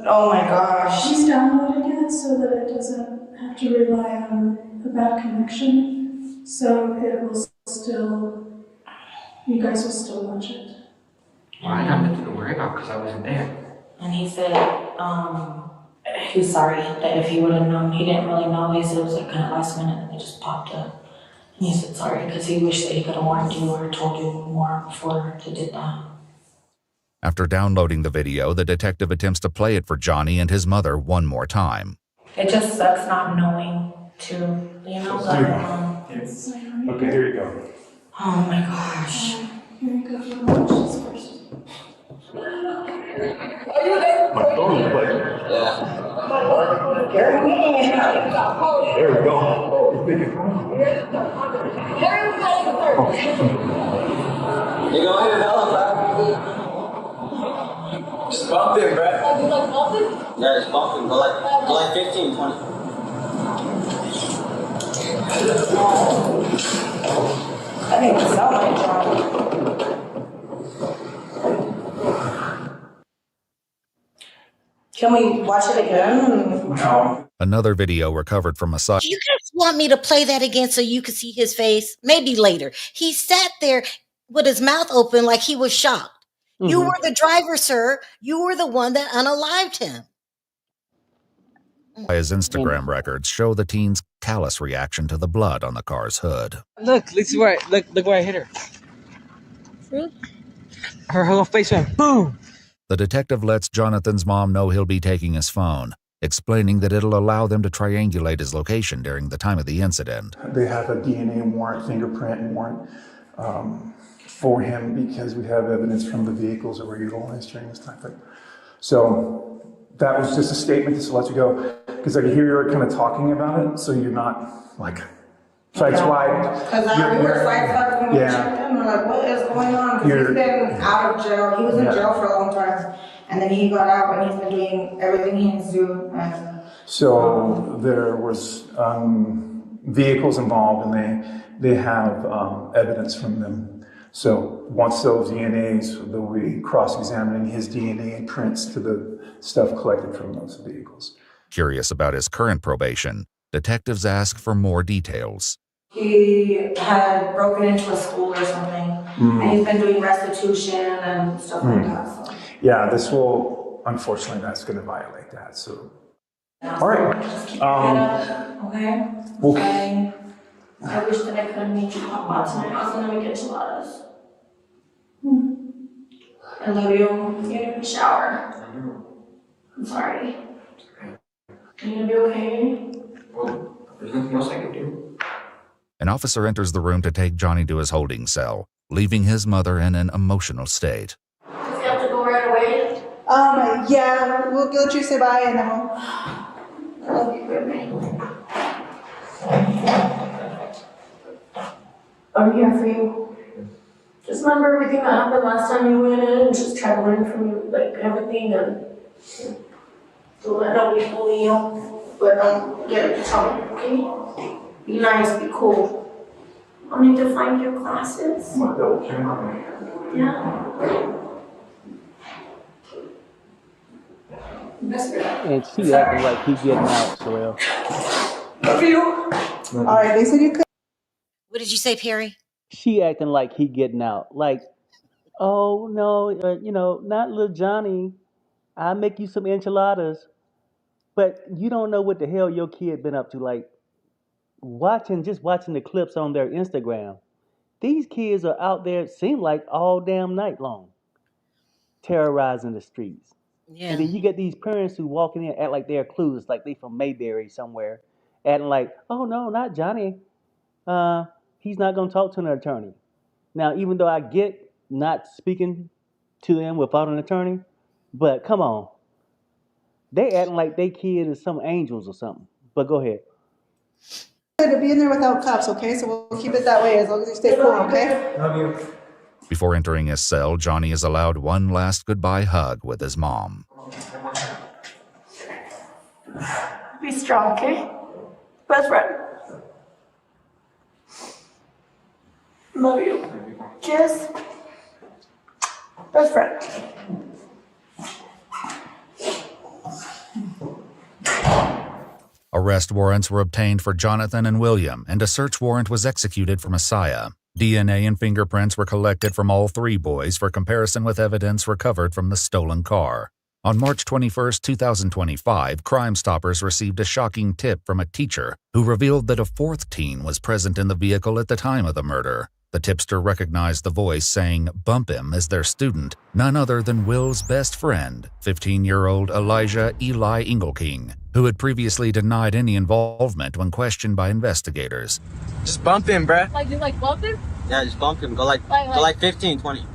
oh my gosh. She's downloading it so that it doesn't have to rely on a bad connection. So it will still, you guys will still watch it. Well, I got nothing to worry about because I wasn't there. And he said, he's sorry that if he would have known, he didn't really know. He said it was like kind of last minute and they just popped up. And he said sorry because he wished that he could have warned you or told you more before they did that. After downloading the video, the detective attempts to play it for Johnny and his mother one more time. It just sucks not knowing too, you know? Okay, here you go. Oh my gosh. Here you go, you want to watch this first. Are you there? My phone is playing. Yeah. There we go. You go ahead and help, bro. Just bump it, bro. You like bumping? Yeah, just bump it. Go like 15, 20. I think it's so much job. Can we watch it again? No. Another video recovered from a site. You guys want me to play that again so you can see his face? Maybe later. He sat there with his mouth open like he was shocked. Mm-hmm. You were the driver, sir. You were the one that unalived him. His Instagram records show the teen's callous reaction to the blood on the car's hood. Look where I hit her. Really? Her whole face went boom. The detective lets Jonathan's mom know he'll be taking his phone, explaining that it'll allow them to triangulate his location during the time of the incident. They have a DNA warrant, fingerprint warrant for him because we have evidence from the vehicles that were utilized during this time frame. So that was just a statement just to let you go, because I could hear you were kind of talking about it, so you're not like sideswiped. Because we were sideswiped when we checked in. We're like, what is going on? Because he's been out of jail. He was in jail for a long time. And then he got out and he's been doing everything he needs to do. So there was vehicles involved and they have evidence from them. So once those DNAs, they'll be cross-examining his DNA and prints to the stuff collected from those vehicles. Curious about his current probation, detectives ask for more details. He had broken into a school or something, and he's been doing restitution and stuff like that. So. Yeah, this will, unfortunately, that's going to violate that. So, all right. Just keep your head up, okay? Okay. I wish that I could have made you hot pot tonight. I was going to make enchiladas. I love you. You need to shower. I'm sorry. Are you going to be okay? Well, there's nothing else I can do. An officer enters the room to take Johnny to his holding cell. leaving his mother in an emotional state. Does he have to go right away? Yeah, we'll let you say bye and then we'll. I love you, baby. I'm here for you. Just remember everything that happened last time you went in and just try to learn from you, like everything, and don't let nobody bully you, but don't get into trouble, okay? Be nice, be cool. I need to find your classes. I'm gonna double check. Yeah. And she acting like he getting out, Sharrell. Love you. All right, they said you could. What did you say, Perry? She acting like he getting out. Like, oh no, not little Johnny. I'll make you some enchiladas. But you don't know what the hell your kid been up to. Like, just watching the clips on their Instagram. These kids are out there, it seem like, all damn night long, terrorizing the streets. Yeah. And then you get these parents who walk in and act like they're clueless, like they from Mayberry somewhere, acting like, oh no, not Johnny. He's not gonna talk to an attorney. Now, even though I get not speaking to them without an attorney, but come on. They acting like they kid is some angels or something. But go ahead. To be in there without cops, okay? So we'll keep it that way as long as you stay cool, okay? Love you. Before entering his cell, Johnny is allowed one last goodbye hug with his mom. Be strong, okay? Best friend. Love you. Kiss. Best friend. Arrest warrants were obtained for Jonathan and William, and a search warrant was executed for Messiah. DNA and fingerprints were collected from all three boys for comparison with evidence recovered from the stolen car. On March 21, 2025, Crime Stoppers received a shocking tip from a teacher who revealed that a fourth teen was present in the vehicle at the time of the murder. The tipster recognized the voice saying "bump him" as their student, none other than Will's best friend, 15-year-old Elijah Eli Engelking, who had previously denied any involvement when questioned by investigators. Just bump him, bruh. Like, you like bump him? Yeah, just bump him. Go like 15, 20.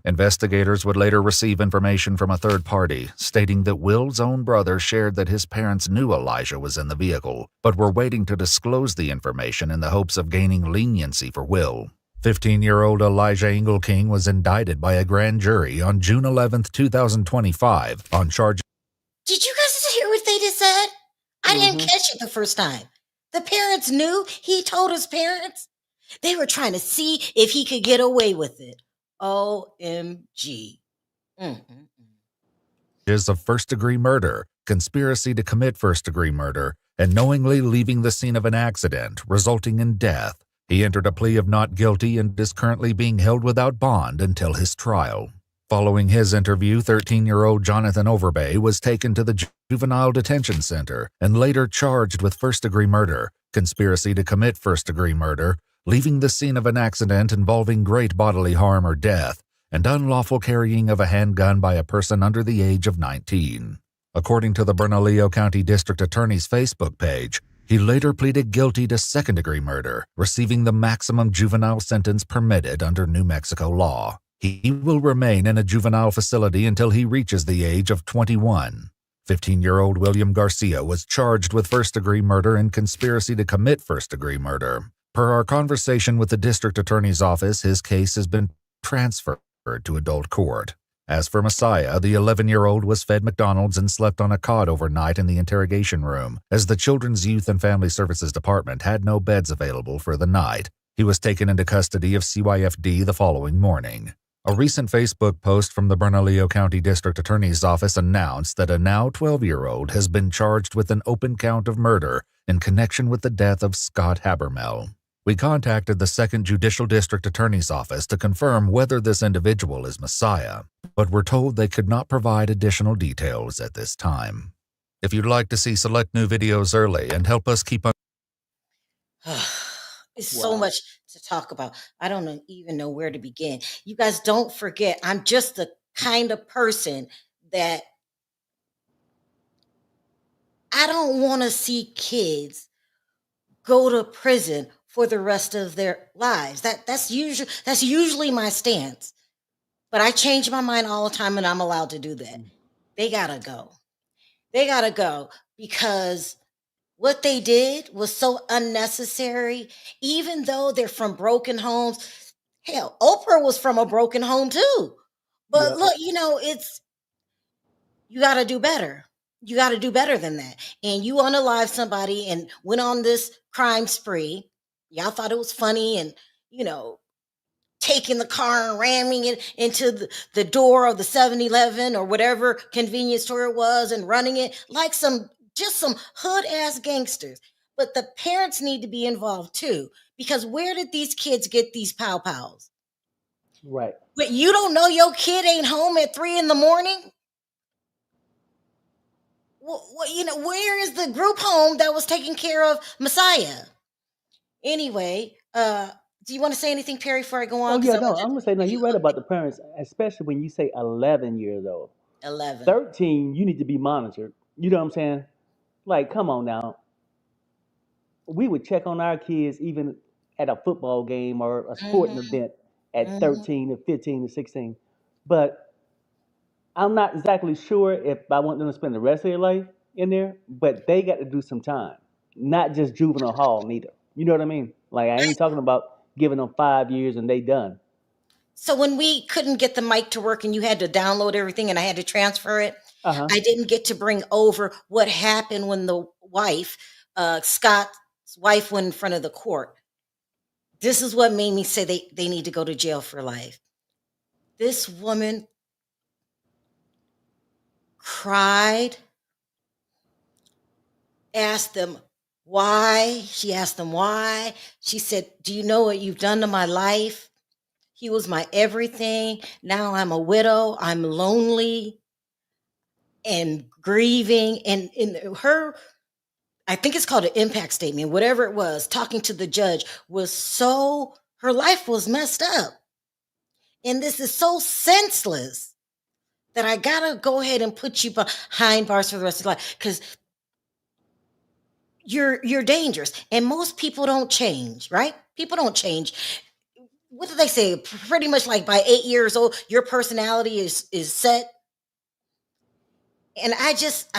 Investigators would later receive information from a third party, stating that Will's own brother shared that his parents knew Elijah was in the vehicle, but were waiting to disclose the information in the hopes of gaining leniency for Will. 15-year-old Elijah Engelking was indicted by a grand jury on June 11, 2025 on charges. Did you guys hear what they just said? I didn't catch it the first time. The parents knew. He told his parents. They were trying to see if he could get away with it. OMG. Of first-degree murder, conspiracy to commit first-degree murder, and knowingly leaving the scene of an accident, resulting in death. He entered a plea of not guilty and is currently being held without bond until his trial. Following his interview, 13-year-old Jonathan Overbay was taken to the Juvenile Detention Center and later charged with first-degree murder, conspiracy to commit first-degree murder, leaving the scene of an accident involving great bodily harm or death, and unlawful carrying of a handgun by a person under the age of 19. According to the Bernalillo County District Attorney's Facebook page, he later pleaded guilty to second-degree murder, receiving the maximum juvenile sentence permitted under New Mexico law. He will remain in a juvenile facility until he reaches the age of 21. 15-year-old William Garcia was charged with first-degree murder and conspiracy to commit first-degree murder. Per our conversation with the district attorney's office, his case has been transferred to adult court. As for Messiah, the 11-year-old was fed McDonald's and slept on a cot overnight in the interrogation room, as the Children's Youth and Family Services Department had no beds available for the night. He was taken into custody of CYFD the following morning. A recent Facebook post from the Bernalillo County District Attorney's Office announced that a now 12-year-old has been charged with an open count of murder in connection with the death of Scott Habermehl. We contacted the 2nd Judicial District Attorney's Office to confirm whether this individual is Messiah, but were told they could not provide additional details at this time. If you'd like to see select new videos early and help us keep on... It's so much to talk about. I don't even know where to begin. You guys don't forget, I'm just the kind of person that I don't want to see kids go to prison for the rest of their lives. That's usually my stance. But I change my mind all the time and I'm allowed to do that. They gotta go. They gotta go because what they did was so unnecessary, even though they're from broken homes. Hell, Oprah was from a broken home too. But Yep. look, you got to do better. You got to do better than that. And you unalive somebody and went on this crime spree. Y'all thought it was funny and, you know, taking the car and ramming it into the door of the 7-Eleven or whatever convenience store it was and running it like some hood ass gangsters. But the parents need to be involved too, because where did these kids get these pow pows? Right. But you don't know your kid ain't home at 3 in the morning? Well, where is the group home that was taking care of Messiah? Anyway, do you want to say anything, Perry, before I go on? Oh Because yeah, I no, want I'm gonna say no. You're right about the parents, especially when you say 11 years old. 11. 13, you need to be monitored. You know what I'm saying? Like, come on now. We would check on our kids even at a football game or a sporting Mm-hmm. event at Mm-hmm. 13 or 15 or 16. But I'm not exactly sure if I want them to spend the rest of their life in there, but they got to do some time, not just juvenile hall neither. You know what I mean? Like, I ain't talking about giving them 5 years and they done. So when we couldn't get the mic to work and you had to download everything and I had to transfer it, Uh huh. I didn't get to bring over what happened when the wife, Scott's wife, went in front of the court. This is what made me say they need to go to jail for life. This woman cried, asked them why. She asked them why. She said, "Do you know what you've done to my life? He was my everything. Now I'm a widow. I'm lonely and grieving." And in her, I think it's called an impact statement, whatever it was, talking to the judge was so, her life was messed up. And this is so senseless that I gotta go ahead and put you behind bars for the rest of your life because you're dangerous. And most people don't change, right? People don't change. What do they say? Pretty much like by 8 years old, your personality is set. And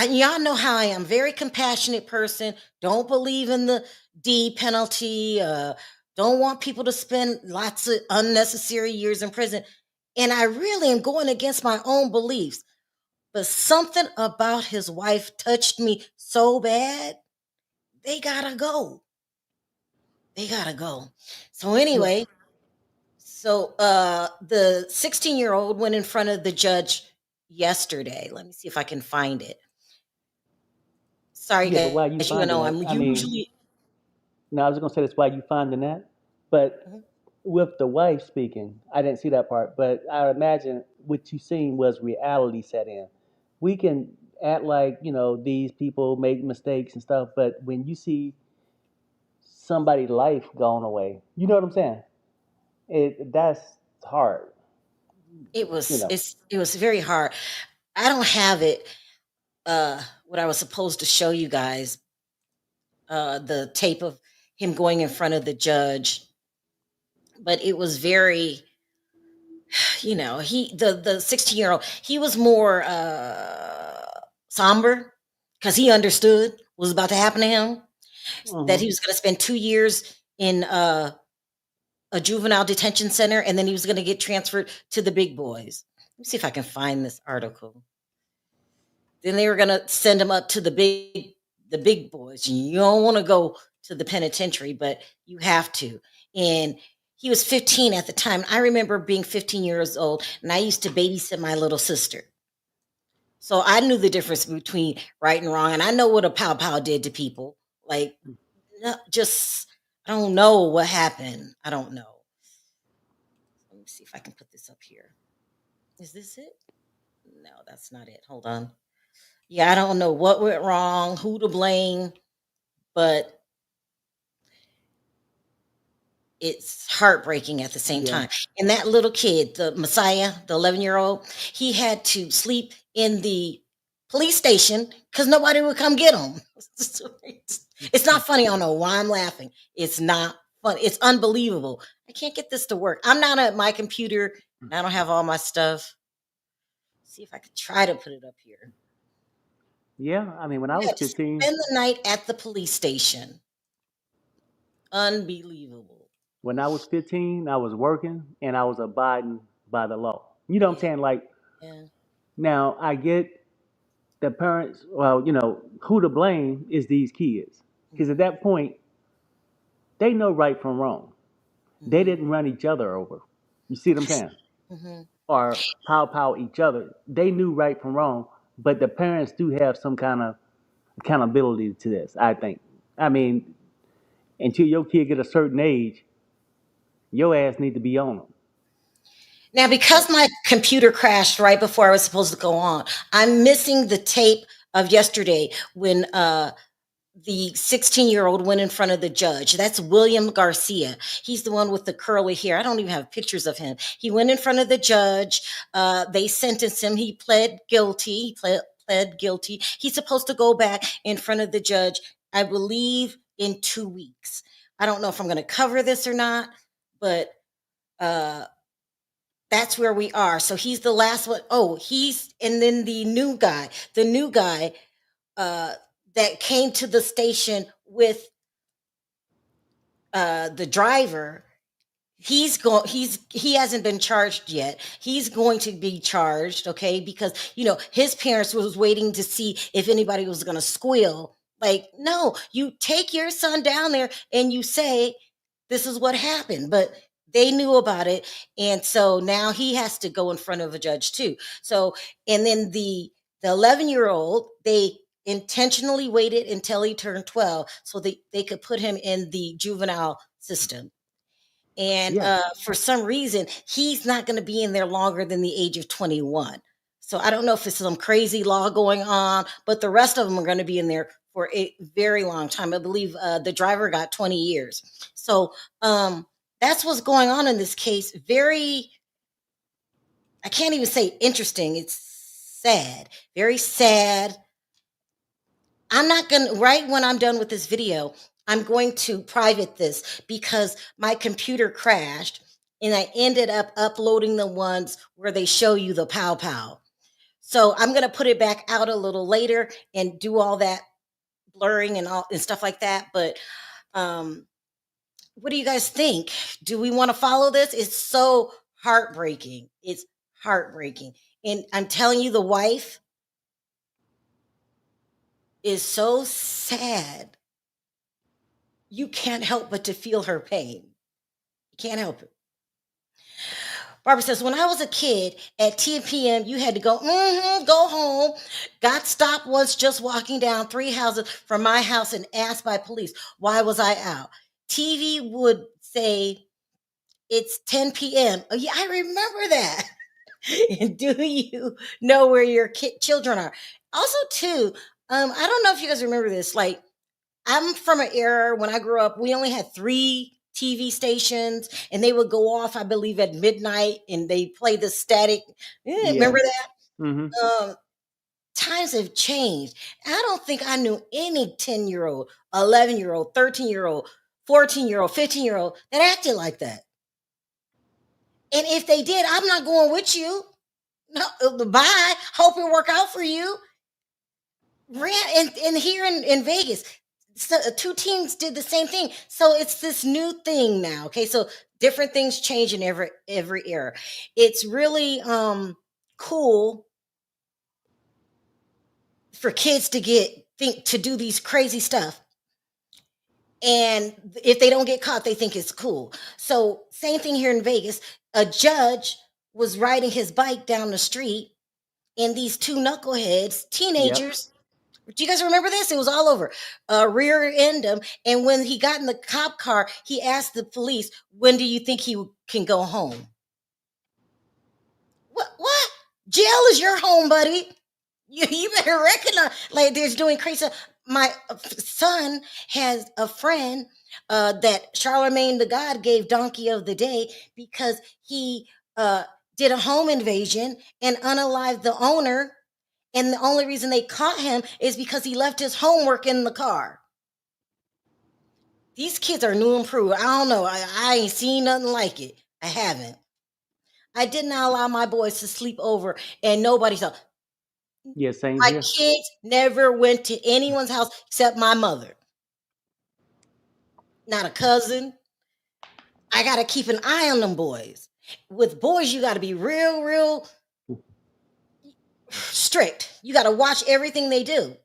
y'all know how I am, very compassionate person, don't believe in the D penalty, don't want people to spend lots of unnecessary years in prison. And I really am going against my own beliefs. But something about his wife touched me so bad, they gotta go. They gotta go. So Yeah. anyway, the 16-year-old went in front of the judge yesterday. Let me see if I can find it. Sorry, Yeah, but why you guys. You finding know, that? I'm I mean, usually. no, I was gonna say that's why you finding that. But Mhm. with the wife speaking, I didn't see that part. But I imagine what you seen was reality set in. We can act like these people make mistakes and stuff, but when you see somebody's life going away, you know what I'm saying? That's hard. It You was know. it was very hard. I don't have it. What I was supposed to show you guys, the tape of him going in front of the judge, but it was very, the 16-year-old, he was more somber because he understood what was about to happen to him, that he Hmm. was going to spend 2 years in a juvenile detention center and then he was going to get transferred to the big boys. Let me see if I can find this article. Then they were going to send him up to the big boys. You don't want to go to the penitentiary, but you have to. And he was 15 at the time. I remember being 15 years old and I used to babysit my little sister. So I knew the difference between right and wrong. And I know what a pow pow did to people. Like, just, I don't know what happened. I don't know. Let me see if I can put this up here. Is this it? No, that's not it. Hold on. Yeah, I don't know what went wrong, who to blame, but it's heartbreaking at the same Yeah. time. And that little kid, the Messiah, the 11-year-old, he had to sleep in the police station because nobody would come get him. It's not funny. I don't know why I'm laughing. It's not fun. It's unbelievable. I can't get this to work. I'm not at my computer and I don't have all my stuff. See if I could try to put it up here. Yeah, I mean, when I You was had to 15, spend the night at the police station. Unbelievable. when I was 15, I was working and I was abiding by the law. You know what I'm saying? Like, Yeah. now I get the parents, well, who to blame is these kids. Because at that point, they know right from wrong. They didn't run each other over. You see what I'm saying? Mm-hmm. Or pow each other. They knew right from wrong, but the parents do have some kind of accountability to this, I think. I mean, until your kid get a certain age, your ass need to be on them. Now, because my computer crashed right before I was supposed to go on, I'm missing the tape of yesterday when the 16-year-old went in front of the judge. That's William Garcia. He's the one with the curly hair. I don't even have pictures of him. He went in front of the judge. They sentenced him. He pled guilty. Pled guilty. He's supposed to go back in front of the judge, I believe, in 2 weeks. I don't know if I'm going to cover this or not, but that's where we are. So he's the last one. Oh, and then the new guy uh, that came to the station with the driver. He hasn't been charged yet. He's going to be charged, okay? Because his parents was waiting to see if anybody was going to squeal. Like, no, you take your son down there and you say, this is what happened. But they knew about it. And so now he has to go in front of a judge too. So, and then the 11-year-old, they intentionally waited until he turned 12 so they could put him in the juvenile system. And Yeah. for some reason, he's not going to be in there longer than the age of 21. So I don't know if it's some crazy law going on, but the rest of them are going to be in there for a very long time. I believe the driver got 20 years. So that's what's going on in this case. I can't even say interesting. It's sad, very sad. I'm not going to, right when I'm done with this video, I'm going to private this because my computer crashed and I ended up uploading the ones where they show you the pow pow. So I'm going to put it back out a little later and do all that blurring and stuff like that. But what do you guys think? Do we want to follow this? It's so heartbreaking. It's heartbreaking. And I'm telling you, the wife is so sad. You can't help but to feel her pain. You can't help it. Barbara says, when I was a kid at 10 p.m., you had to go home. Got stopped once just walking down 3 houses from my house and asked by police, why was I out? TV would say, it's 10 p.m. Oh, yeah, I remember that. And do you know where your children are? Also, too, I don't know if you guys remember this. Like, I'm from an era when I grew up, we only had 3 TV stations and they would go off, I believe, at midnight and they play the static. Remember that? Mm-hmm. Times have changed. I don't think I knew any 10-year-old, 11-year-old, 13-year-old, 14-year-old, 15-year-old that acted like that. And if they did, I'm not going with you. No, bye. Hope it work out for you. And here in Vegas, so 2 teams did the same thing. So it's this new thing now. Okay, so different things change in every era. It's really cool for kids to to do these crazy stuff. And if they don't get caught, they think it's cool. So same thing here in Vegas. A judge was riding his bike down the street, and these 2 knuckleheads, teenagers. Yep. Do you guys remember this? It was all over. Rear end him. And when he got in the cop car, he asked the police, when do you think he can go home? What? Jail is your home, buddy. You better recognize, like, they're doing crazy. My son has a friend that Charlemagne the God gave Donkey of the Day because he did a home invasion and unalived the owner. And the only reason they caught him is because he left his homework in the car. These kids are new and improved. I don't know. I ain't seen nothing like it. I haven't. I did not allow my boys to sleep over, and nobody saw. Yeah, same My here. kids never went to anyone's house except my mother. Not a cousin. I got to keep an eye on them boys. With boys, you got to be real strict. You got to watch everything they do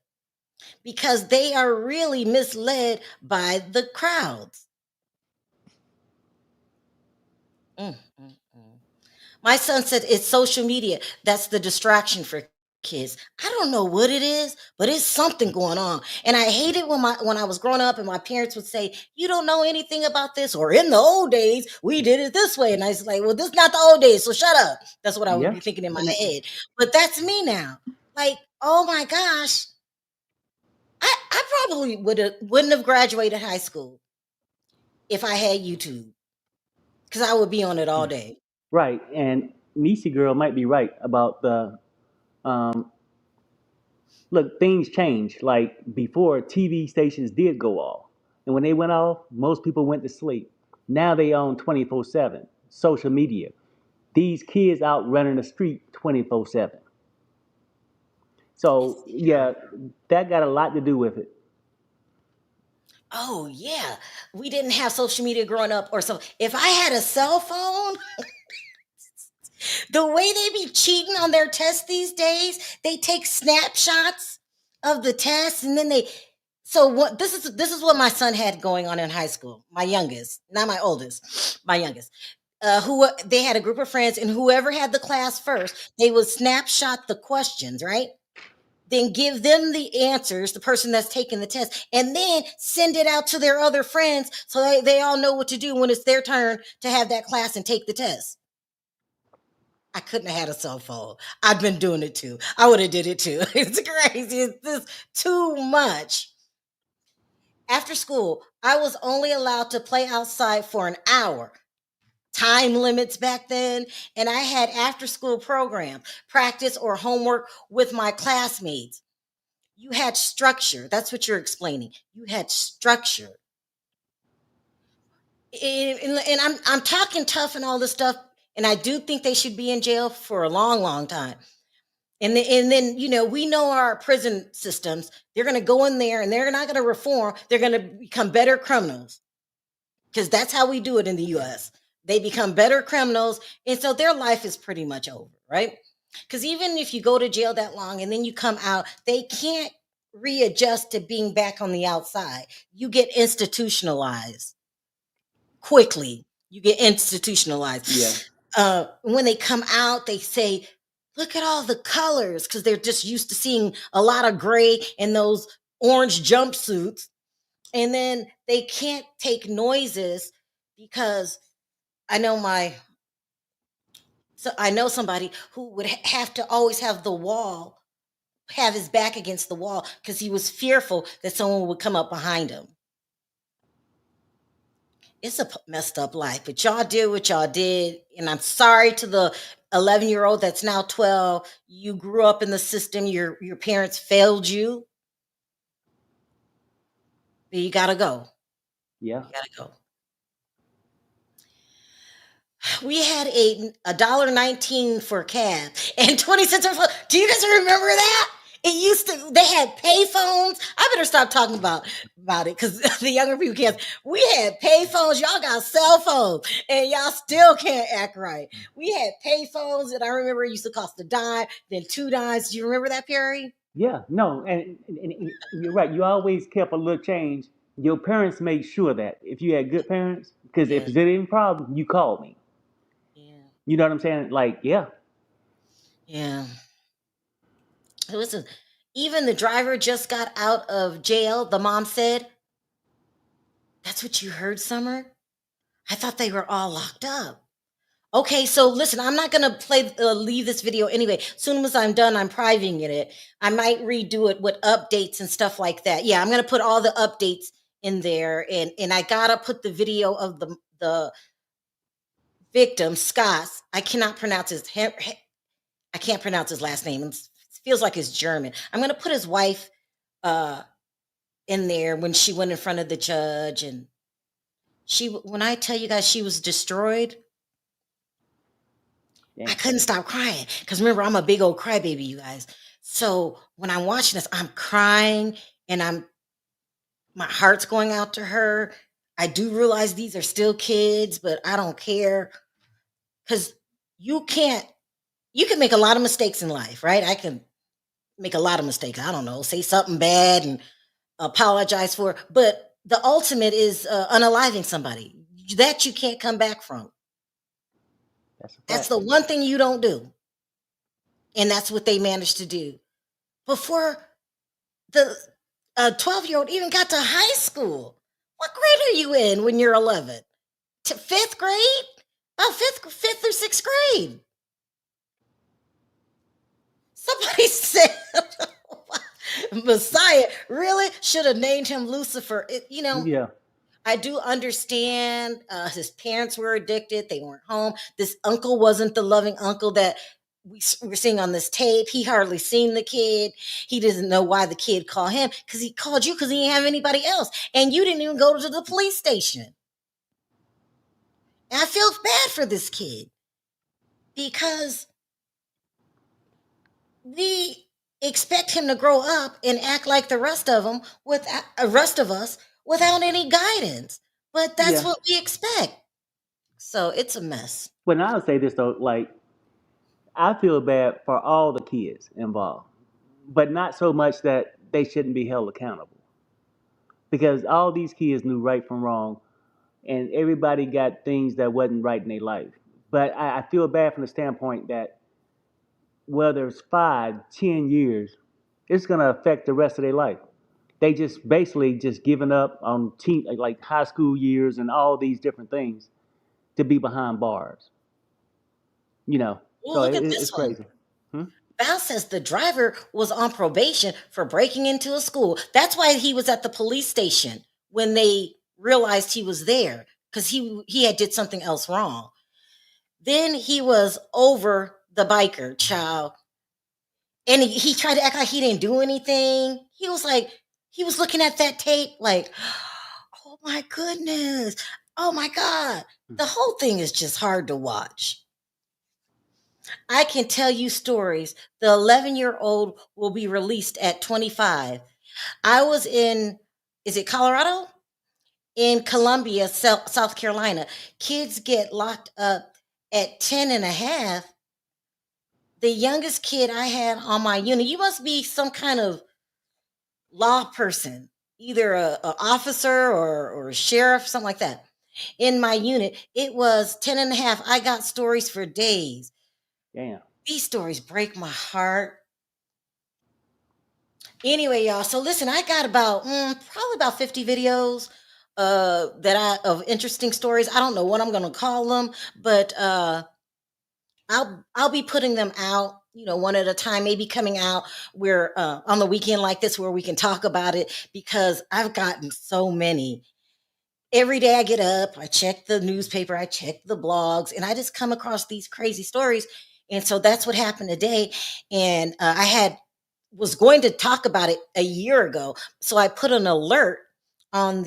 because they are really misled by the crowds. Mm, mm, mm. My son said it's social media that's the distraction for kids. I don't know what it is, but it's something going on. And I hated when I was growing up and my parents would say, "You don't know anything about this," or "In the old days, we did it this way." And I was like, "Well, this is not the old days, so shut up." That's what I would Yeah. be thinking in my head. But that's me now. Like, oh my gosh, I probably wouldn't have graduated high school if I had YouTube because I would be on it all day. Right. And Nisi girl might be right about the um, look, things change. Like before, TV stations did go off. And when they went off, most people went to sleep. Now they own 24/7. Social media. These kids out running the street 24/7. So, yeah, that got a lot to do with it. Oh yeah, we didn't have social media growing up, or so. If I had a cell phone, the way they be cheating on their tests these days, they take snapshots of the test, and then they. So what? This is what my son had going on in high school. My youngest, not my oldest, my youngest. Who they had a group of friends, and whoever had the class first, they would snapshot the questions, right? Then give them the answers, the person that's taking the test, and then send it out to their other friends so they all know what to do when it's their turn to have that class and take the test. I couldn't have had a cell phone. I've been doing it too. I would have did it too. It's crazy. It's just too much. After school, I was only allowed to play outside for an hour. Time limits back then, and I had after school programs, practice or homework with my classmates. You had structure. That's what you're explaining. You had structure. And I'm talking tough and all this stuff, and I do think they should be in jail for a long time. And then we know our prison systems. They're going to go in there and they're not going to reform. They're going to become better criminals because that's how we do it in the U.S. They become better criminals, and so their life is pretty much over, right? Because even if you go to jail that long and then you come out, they can't readjust to being back on the outside. You get institutionalized quickly. You get institutionalized. Yeah. When they come out, they say, "Look at all the colors," because they're just used to seeing a lot of gray in those orange jumpsuits. And then they can't take noises because I know I know somebody who would have to always have his back against the wall because he was fearful that someone would come up behind him. It's a messed up life, but y'all did what y'all did. And I'm sorry to the 11-year-old that's now 12. You grew up in the system, your parents failed you, but you gotta go. Yeah. You gotta go. We had a $1.19 for a cab and 20 cents for. Do you guys remember that? It used to. They had pay phones. I better stop talking about it because the younger people can't. We had pay phones. Y'all got cell phones, and y'all still can't act right. We had pay phones, and I remember it used to cost a dime, then 2 dimes. Do you remember that, Perry? Yeah. No, and you're right. You always kept a little change. Your parents made sure that if you had good parents, because if Yeah. there's any problem, you called me. Yeah. You know what I'm saying? Like, yeah. Yeah. Listen, even the driver just got out of jail. The mom said, "That's what you heard, Summer? I thought they were all locked up." Okay, so listen, I'm not gonna leave this video anyway. Soon as I'm done, I'm priving it. I might redo it with updates and stuff like that. Yeah, I'm gonna put all the updates in there, and I gotta put the video of the victim, Scott. I cannot pronounce I can't pronounce his last name. It feels like it's German. I'm gonna put his wife uh in there when she went in front of the judge, and when I tell you guys she was destroyed, I couldn't stop crying. Because remember, I'm a big old crybaby, you guys. So when I'm watching this, I'm crying and my heart's going out to her. I do realize these are still kids, but I don't care. Because you can make a lot of mistakes in life, right? I can make a lot of mistakes. I don't know, say something bad and apologize for it. But the ultimate is unaliving somebody that you can't come back from. That's the one thing you don't do. And that's what they managed to do. Before the 12-year-old even got to high school. What grade are you in when you're 11? To fifth grade? Oh, fifth or sixth grade. Somebody said Messiah really should have named him Lucifer. Yeah. I do understand his parents were addicted. They weren't home. This uncle wasn't the loving uncle that we're seeing on this tape. He hardly seen the kid. He doesn't know why the kid called him because he called you because he didn't have anybody else. And you didn't even go to the police station. And I feel bad for this kid because we expect him to grow up and act like the rest of them rest of us without any guidance. But that's what we expect. So it's a mess. But I'll say this though, like I feel bad for all the kids involved, but not so much that they shouldn't be held accountable. Because all these kids knew right from wrong, and everybody got things that wasn't right in their life. But I feel bad from the standpoint that whether it's 5, 10 years, it's gonna affect the rest of their life. They just basically just giving up on like high school years and all these different things to be behind bars. Ooh, So look at it's this one. crazy. Hmm? Val says the driver was on probation for breaking into a school. That's why he was at the police station when they realized he was there because he had did something else wrong. Then he was over the biker child, and he tried to act like he didn't do anything. He was looking at that tape like, oh my goodness, oh my God. The whole thing is just hard to watch. I can tell you stories. The 11-year-old will be released at 25. I was is it Colorado? In Columbia, South Carolina. Kids get locked up at 10 and a half. The youngest kid I had on my unit, you must be some kind of law person, either a officer or a sheriff, something like that. In my unit, it was 10 and a half. I got stories for days. Damn. These stories break my heart. Anyway, y'all. So listen, I got about probably about 50 videos of interesting stories. I don't know what I'm gonna call them, but I'll be putting them out, one at a time, maybe coming out where on the weekend like this where we can talk about it because I've gotten so many. Every day I get up, I check the newspaper, I check the blogs, and I just come across these crazy stories. And so that's what happened today. And was going to talk about it a year ago, so I put an alert on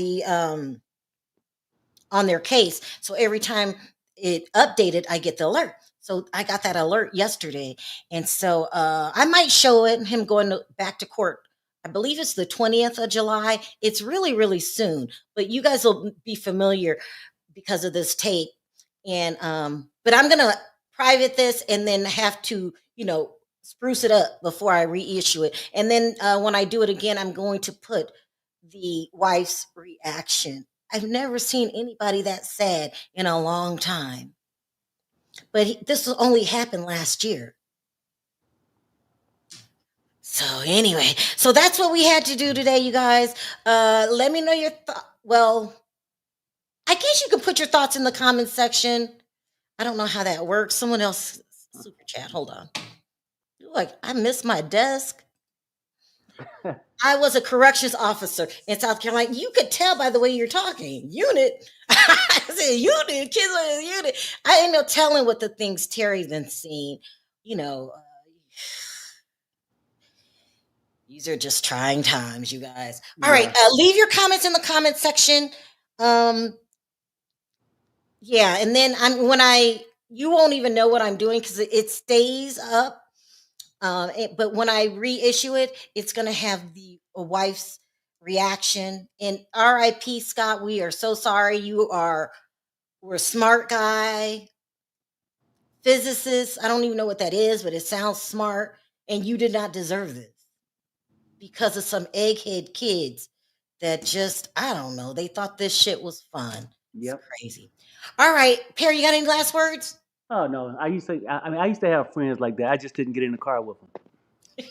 on their case. So every time it updated, I get the alert. So I got that alert yesterday, and so I might show it. Him going back to court. I believe it's the 20th of July. It's really, really soon, but you guys will be familiar because of this tape. And but I'm gonna private this and then have to, spruce it up before I reissue it. And then when I do it again, I'm going to put the wife's reaction. I've never seen anybody that sad in a long time. But this only happened last year. So anyway, so that's what we had to do today, you guys. Let me know your thoughts. Well, I guess you can put your thoughts in the comments section. I don't know how that works. Someone else super chat. Hold on. Like I missed my desk. I was a corrections officer in South Carolina. You could tell by the way you're talking. Unit. I said unit. Kids are in unit. I ain't no telling what the things Terry's been seeing. These are just trying times, you guys. All right. Leave your comments in the comment section. Yeah, and then you won't even know what I'm doing because it stays up. But when I reissue it, it's gonna have the a wife's reaction. And R.I.P. Scott, we are so sorry. We're a smart guy, physicist. I don't even know what that is, but it sounds smart. And you did not deserve this because of some egghead kids that just, I don't know, they thought this shit was fun. Yep. It's crazy. All right, Perry, you got any last words? Oh no, I used to have friends like that. I just didn't get in the car with them.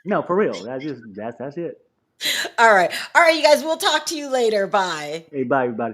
No, for real. That's it. All right. All right, you guys, we'll talk to you later. Bye. Hey, bye everybody.